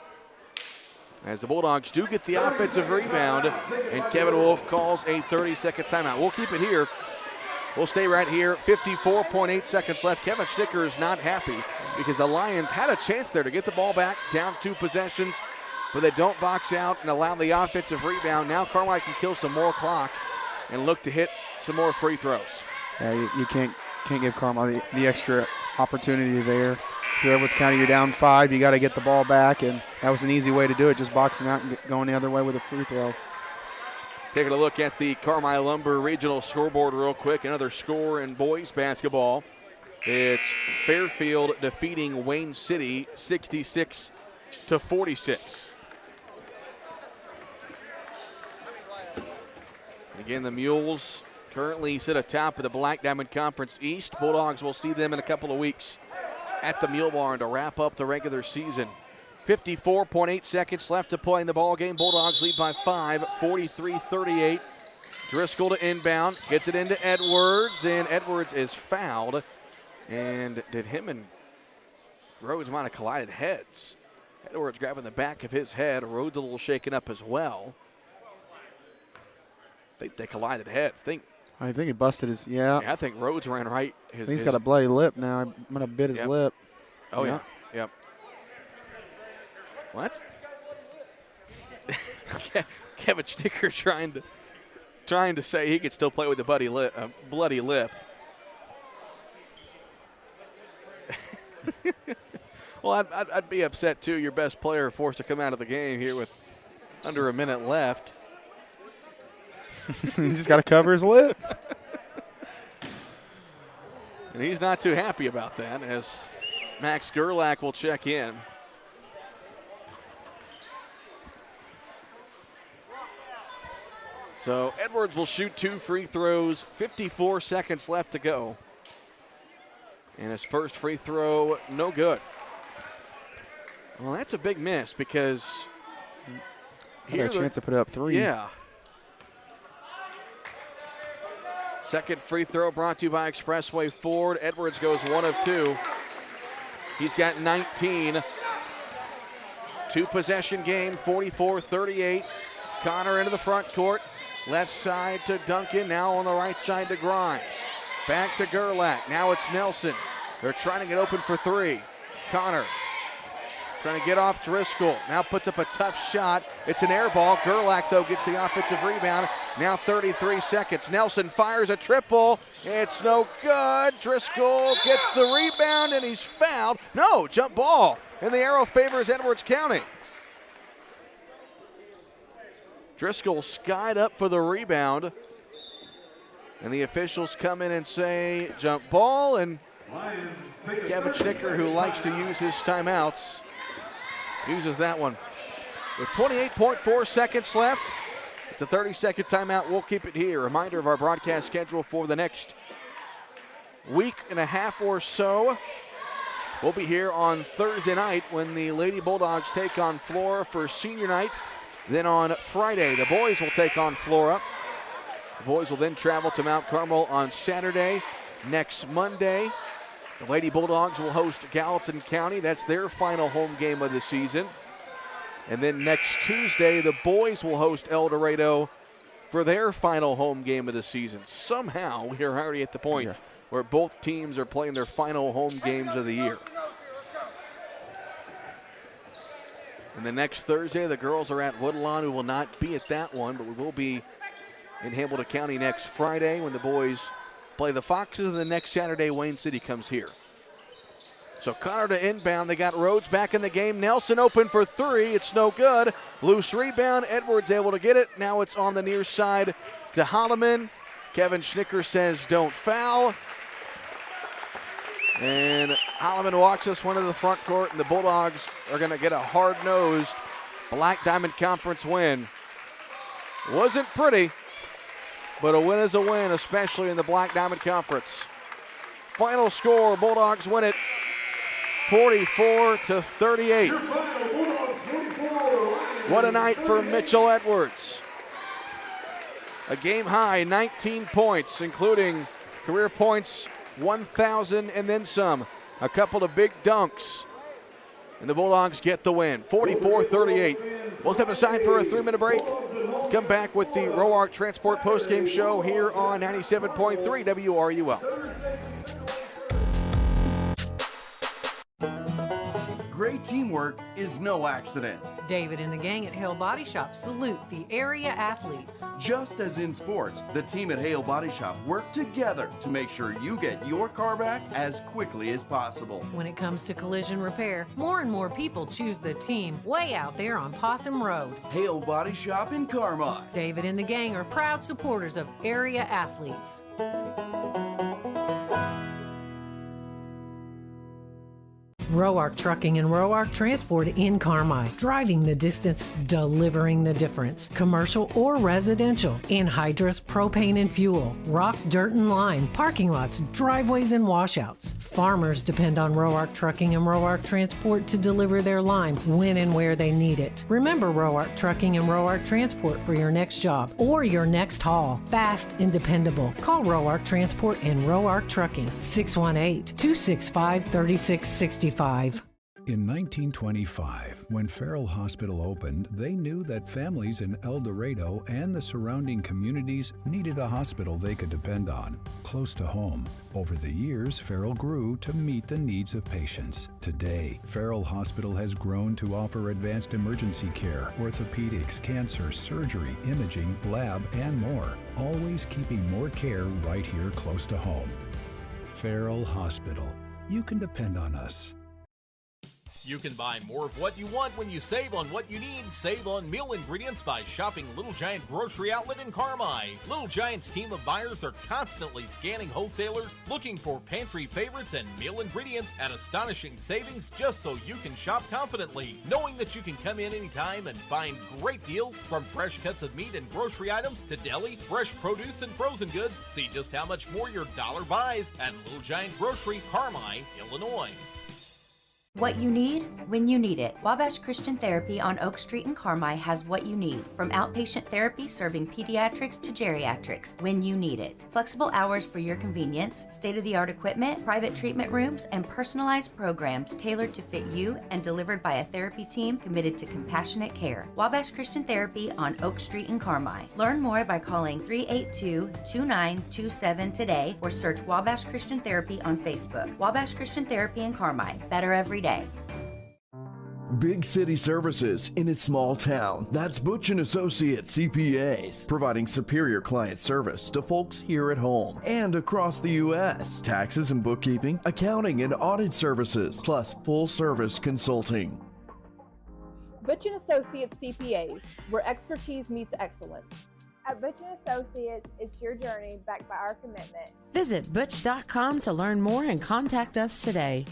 As the Bulldogs do get the offensive rebound, and Kevin Wolf calls a 30-second timeout. We'll keep it here. We'll stay right here. 54.8 seconds left. Kevin Schnicker is not happy because the Lions had a chance there to get the ball back, down 2 possessions, but they don't box out and allow the offensive rebound. Now Carmi can kill some more clock and look to hit some more free throws. Yeah, you can't give Carmi the extra opportunity there. Edwards County, you're down 5. You got to get the ball back, and that was an easy way to do it, just boxing out and going the other way with a free throw. Taking a look at the Carmi Lumber Regional scoreboard real quick. Another score in boys basketball. It's Fairfield defeating Wayne City 66-46. And again, the Mules currently sit atop of the Black Diamond Conference East. Bulldogs will see them in a couple of weeks at the Mule Barn to wrap up the regular season. 54.8 seconds left to play in the ball game. Bulldogs lead by 5, 43-38. Driscoll to inbound, gets it into Edwards, and Edwards is fouled. And did him and Rhodes might have collided heads. Edwards grabbing the back of his head. Rhodes a little shaken up as well. I think they collided heads. I think he busted his, yeah. I think Rhodes ran right. He's got a bloody lip now. I'm going to bit his lip. Oh, yeah. Yep. Well, that's Kevin Schnicker trying to say he could still play with a bloody lip. Well, I'd be upset, too. Your best player forced to come out of the game here with under a minute left. He's just got to cover his lip. And he's not too happy about that as Max Gerlach will check in. So Edwards will shoot 2 free throws, 54 seconds left to go. And his first free throw, no good. Well, that's a big miss because he had a chance to put up 3. Yeah. Second free throw brought to you by Expressway Ford. Edwards goes 1 of 2. He's got 19. 2-possession game, 44-38. Connor into the front court. Left side to Duncan, now on the right side to Grimes. Back to Gerlach, now it's Nelson. They're trying to get open for 3. Connor trying to get off Driscoll, now puts up a tough shot. It's an air ball. Gerlach, though, gets the offensive rebound. Now 33 seconds. Nelson fires a triple. It's no good. Driscoll gets the rebound, and he's fouled. No, jump ball, and the arrow favors Edwards County. Driscoll skied up for the rebound. And the officials come in and say jump ball, and Kevin Schnicker, who likes to use his timeouts, uses that one. With 28.4 seconds left, it's a 30-second timeout. We'll keep it here. Reminder of our broadcast schedule for the next week and a half or so. We'll be here on Thursday night when the Lady Bulldogs take on Flora for senior night. Then on Friday, the boys will take on Flora. The boys will then travel to Mount Carmel on Saturday. Next Monday, the Lady Bulldogs will host Gallatin County. That's their final home game of the season. And then next Tuesday, the boys will host El Dorado for their final home game of the season. Somehow, we are already at the point where both teams are playing their final home games of the year. And the next Thursday, the girls are at Woodlawn. We will not be at that one, but we will be in Hamilton County next Friday when the boys play the Foxes, and the next Saturday, Wayne City comes here. So Connor to inbound. They got Rhodes back in the game. Nelson open for three. It's no good. Loose rebound. Edwards able to get it. Now it's on the near side to Holloman. Kevin Schnicker says don't foul. And Holloman walks us one to the front court, and the Bulldogs are going to get a hard-nosed Black Diamond Conference win. Wasn't pretty, but a win is a win, especially in the Black Diamond Conference. Final score, Bulldogs win it 44-38. What a night for Mitchell Edwards. A game high, 19 points, including career points 1,000 and then some. A couple of big dunks. And the Bulldogs get the win, 44-38. We'll step aside for a 3-minute break. Come back with the Roark Transport postgame show here on 97.3 WRUL. Great teamwork is no accident. David and the gang at Hale Body Shop salute the area athletes. Just as in sports, the team at Hale Body Shop work together to make sure you get your car back as quickly as possible. When it comes to collision repair, more and more people choose the team way out there on Possum Road. Hale Body Shop in Carmi. David and the gang are proud supporters of area athletes. Roark Trucking and Roark Transport in Carmi. Driving the distance, delivering the difference. Commercial or residential. Anhydrous propane and fuel. Rock, dirt, and lime. Parking lots, driveways, and washouts. Farmers depend on Roark Trucking and Roark Transport to deliver their lime when and where they need it. Remember Roark Trucking and Roark Transport for your next job or your next haul. Fast and dependable. Call Roark Transport and Roark Trucking. 618-265-3665. In 1925, when Farrell Hospital opened, they knew that families in El Dorado and the surrounding communities needed a hospital they could depend on, close to home. Over the years, Farrell grew to meet the needs of patients. Today, Farrell Hospital has grown to offer advanced emergency care, orthopedics, cancer, surgery, imaging, lab, and more, always keeping more care right here close to home. Farrell Hospital. You can depend on us. You can buy more of what you want when you save on what you need. Save on meal ingredients by shopping Little Giant Grocery Outlet in Carmi. Little Giant's team of buyers are constantly scanning wholesalers, looking for pantry favorites and meal ingredients at astonishing savings just so you can shop confidently, knowing that you can come in anytime and find great deals from fresh cuts of meat and grocery items to deli, fresh produce, and frozen goods. See just how much more your dollar buys at Little Giant Grocery, Carmi, Illinois. What you need, when you need it. Wabash Christian Therapy on Oak Street in Carmi has what you need. From outpatient therapy serving pediatrics to geriatrics, when you need it. Flexible hours for your convenience, state-of-the-art equipment, private treatment rooms, and personalized programs tailored to fit you and delivered by a therapy team committed to compassionate care. Wabash Christian Therapy on Oak Street in Carmi. Learn more by calling 382-2927 today or search Wabash Christian Therapy on Facebook. Wabash Christian Therapy in Carmi. Better every day. Big city services in a small town. That's Butch & Associates CPAs, providing superior client service to folks here at home and across the U.S. Taxes and bookkeeping, accounting and audit services, plus full-service consulting. Butch & Associates CPAs, where expertise meets excellence. At Butch & Associates, it's your journey backed by our commitment. Visit butch.com to learn more and contact us today.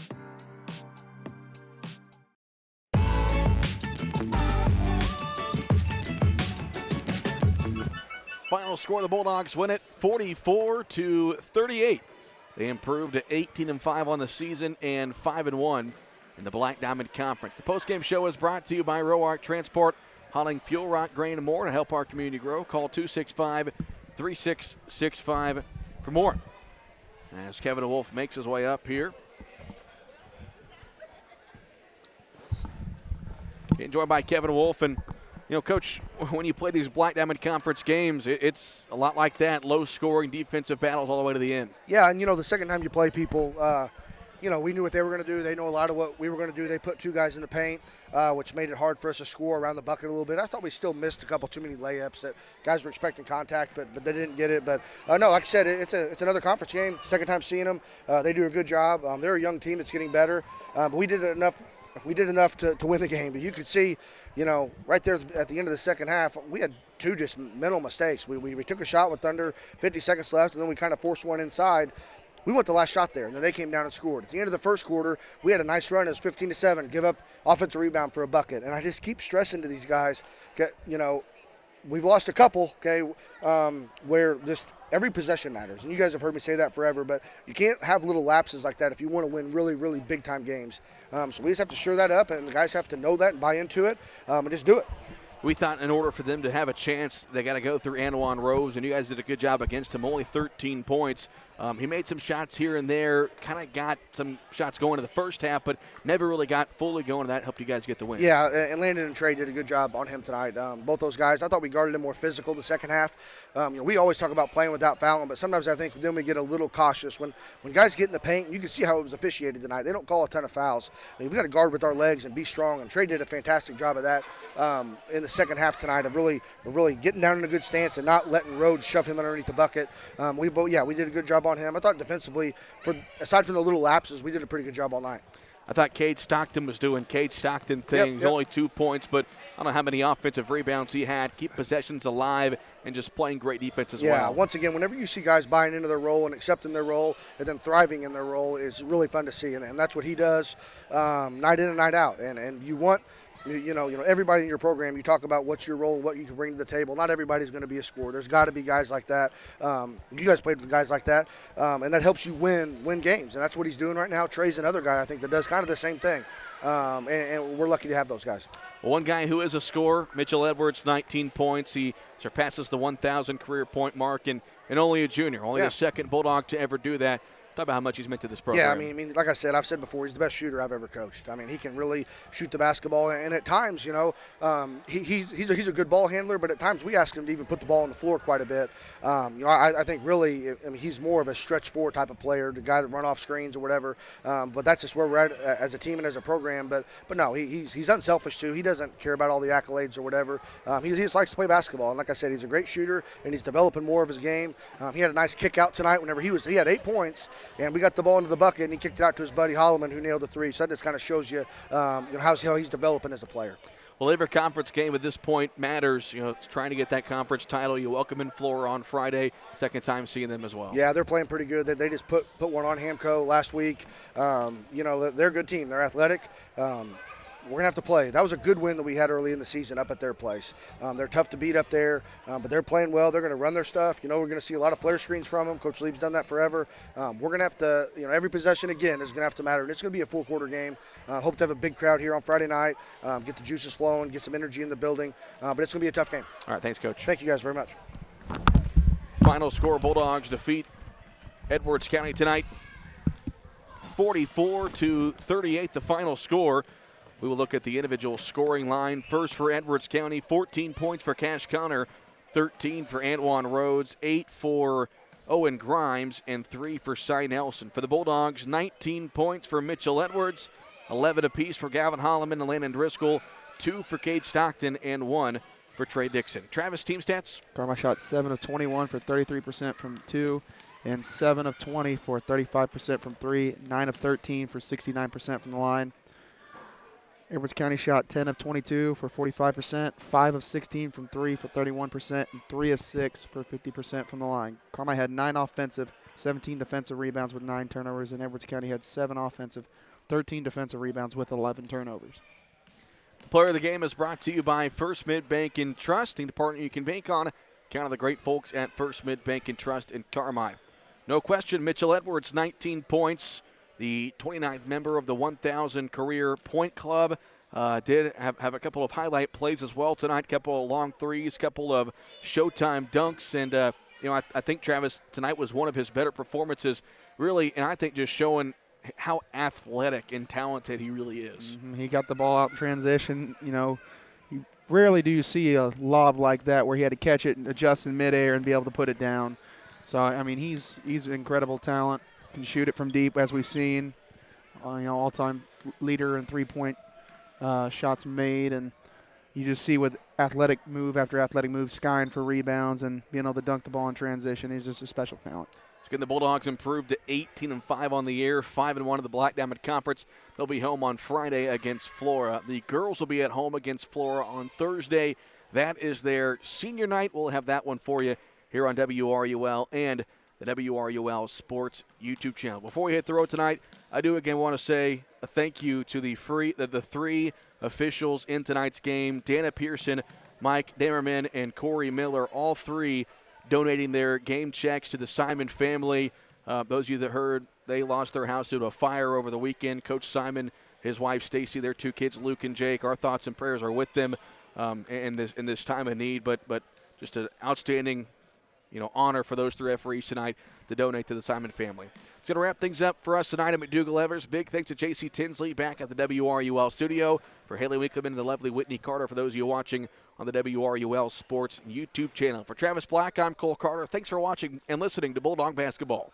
Final score, the Bulldogs win it 44-38. They improved to 18-5 on the season and 5-1 in the Black Diamond Conference. The postgame show is brought to you by Roark Transport, hauling fuel, rock, grain, and more to help our community grow. Call 265-3665 for more. As Kevin Wolf makes his way up here. Enjoyed by Kevin Wolf. And, you know, Coach, when you play these Black Diamond Conference games, it's a lot like that, low-scoring defensive battles all the way to the end. Yeah, and, you know, the second time you play people, you know, we knew what they were going to do. They know a lot of what we were going to do. They put two guys in the paint, which made it hard for us to score around the bucket a little bit. I thought we still missed a couple too many layups that guys were expecting contact, but they didn't get it. But, no, like I said, it's another conference game. Second time seeing them. They do a good job. They're a young team that's getting better. But we did enough to win the game. But you could see, you know, right there at the end of the second half, we had two just mental mistakes. We took a shot with under 50 seconds left, and then we kind of forced one inside. We went the last shot there, and then they came down and scored. At the end of the first quarter, we had a nice run. It was 15-7, give up offensive rebound for a bucket. And I just keep stressing to these guys, you know, we've lost a couple, okay, where just every possession matters. And you guys have heard me say that forever, but you can't have little lapses like that if you want to win really, really big-time games. So we just have to shore that up, and the guys have to know that and buy into it and just do it. We thought in order for them to have a chance, they got to go through Antoine Rose, and you guys did a good job against him, only 13 points. He made some shots here and there, kind of got some shots going in the first half, but never really got fully going. That helped you guys get the win. Yeah, and Landon and Trey did a good job on him tonight. Both those guys, I thought we guarded him more physical the second half. You know, we always talk about playing without fouling, but sometimes I think then we get a little cautious. When guys get in the paint, you can see how it was officiated tonight. They don't call a ton of fouls. I mean, we got to guard with our legs and be strong, and Trey did a fantastic job of that in the second half tonight of really getting down in a good stance and not letting Rhodes shove him underneath the bucket. We did a good job on him. I thought defensively, aside from the little lapses, we did a pretty good job all night. I thought Cade Stockton was doing Cade Stockton things. Yep. Only 2 points, but I don't know how many offensive rebounds he had. Keep possessions alive and just playing great defense as well. Yeah, once again, whenever you see guys buying into their role and accepting their role and then thriving in their role, is really fun to see. And that's what he does night in and night out. And you want – you know, everybody in your program, you talk about what's your role, what you can bring to the table. Not everybody's going to be a scorer. There's got to be guys like that. You guys played with guys like that, and that helps you win games. And that's what he's doing right now. Trey's another guy, I think, that does kind of the same thing. And we're lucky to have those guys. One guy who is a scorer, Mitchell Edwards, 19 points. He surpasses the 1,000 career point mark, and only a junior, only the second Bulldog to ever do that. Talk about how much he's meant to this program. Yeah, I mean, like I said, I've said before, he's the best shooter I've ever coached. I mean, he can really shoot the basketball, and at times, you know, he's a good ball handler, but at times we ask him to even put the ball on the floor quite a bit. You know, I think really, I mean, he's more of a stretch four type of player, the guy that run off screens or whatever. But that's just where we're at as a team and as a program. But no, he's unselfish too. He doesn't care about all the accolades or whatever. He just likes to play basketball, and like I said, he's a great shooter, and he's developing more of his game. He had a nice kick out tonight. Whenever he had 8 points, and we got the ball into the bucket, and he kicked it out to his buddy Holloman, who nailed the three. So that just kind of shows you, how he's developing as a player. Well, every conference game at this point matters. You know, it's trying to get that conference title. You welcome in Flora on Friday. Second time seeing them as well. Yeah, they're playing pretty good. They just put one on Hamco last week. You know, they're a good team. They're athletic. We're going to have to play. That was a good win that we had early in the season up at their place. They're tough to beat up there, but they're playing well. They're going to run their stuff. You know, we're going to see a lot of flare screens from them. Coach Lieb's done that forever. We're going to have to, you know, every possession, again, is going to have to matter. And it's going to be a full-quarter game. Hope to have a big crowd here on Friday night, get the juices flowing, get some energy in the building. But it's going to be a tough game. All right, thanks, Coach. Thank you guys very much. Final score, Bulldogs defeat Edwards County tonight, 44-38, the final score. We will look at the individual scoring line. First for Edwards County, 14 points for Cash Connor, 13 for Antoine Rhodes, 8 for Owen Grimes, and 3 for Cy Nelson. For the Bulldogs, 19 points for Mitchell Edwards, 11 apiece for Gavin Holloman and Landon Driscoll, 2 for Cade Stockton, and 1 for Trey Dixon. Travis, team stats? Carmi shot 7 of 21 for 33% from 2, and 7 of 20 for 35% from 3, 9 of 13 for 69% from the line. Edwards County shot 10 of 22 for 45%, 5 of 16 from 3 for 31%, and 3 of 6 for 50% from the line. Carmi had 9 offensive, 17 defensive rebounds with 9 turnovers, and Edwards County had 7 offensive, 13 defensive rebounds with 11 turnovers. The player of the game is brought to you by First Mid Bank and Trust, the partner you can bank on. Count on the great folks at First Mid Bank and Trust in Carmi. No question, Mitchell Edwards, 19 points. The 29th member of the 1,000 Career Point Club did have a couple of highlight plays as well tonight, couple of long threes, couple of showtime dunks, and I think Travis tonight was one of his better performances, really, and I think just showing how athletic and talented he really is. He got the ball out in transition. You rarely do you see a lob like that where he had to catch it and adjust in midair and be able to put it down. So I mean, he's an incredible talent. Can shoot it from deep, as we've seen. All-time leader in three-point shots made, and you just see with athletic move after athletic move, skying for rebounds and being able to dunk the ball in transition. He's just a special talent. The Bulldogs improved to 18-5 on the year, 5-1 in the Black Diamond Conference. They'll be home on Friday against Flora. The girls will be at home against Flora on Thursday. That is their senior night. We'll have that one for you here on WRUL and the WRUL Sports YouTube channel. Before we hit the road tonight, I do again want to say a thank you to the three officials in tonight's game: Dana Pearson, Mike Damerman, and Corey Miller, all three donating their game checks to the Simon family. Those of you that heard, they lost their house due to a fire over the weekend. Coach Simon, his wife Stacy, their 2 kids, Luke and Jake, our thoughts and prayers are with them in this time of need. But just an outstanding honor for those 3 referees tonight to donate to the Simon family. It's going to wrap things up for us tonight at McDougal-Evers. Big thanks to J.C. Tinsley back at the WRUL studio. For Haley Winkleman and the lovely Whitney Carter, for those of you watching on the WRUL Sports YouTube channel. For Travis Black, I'm Cole Carter. Thanks for watching and listening to Bulldog Basketball.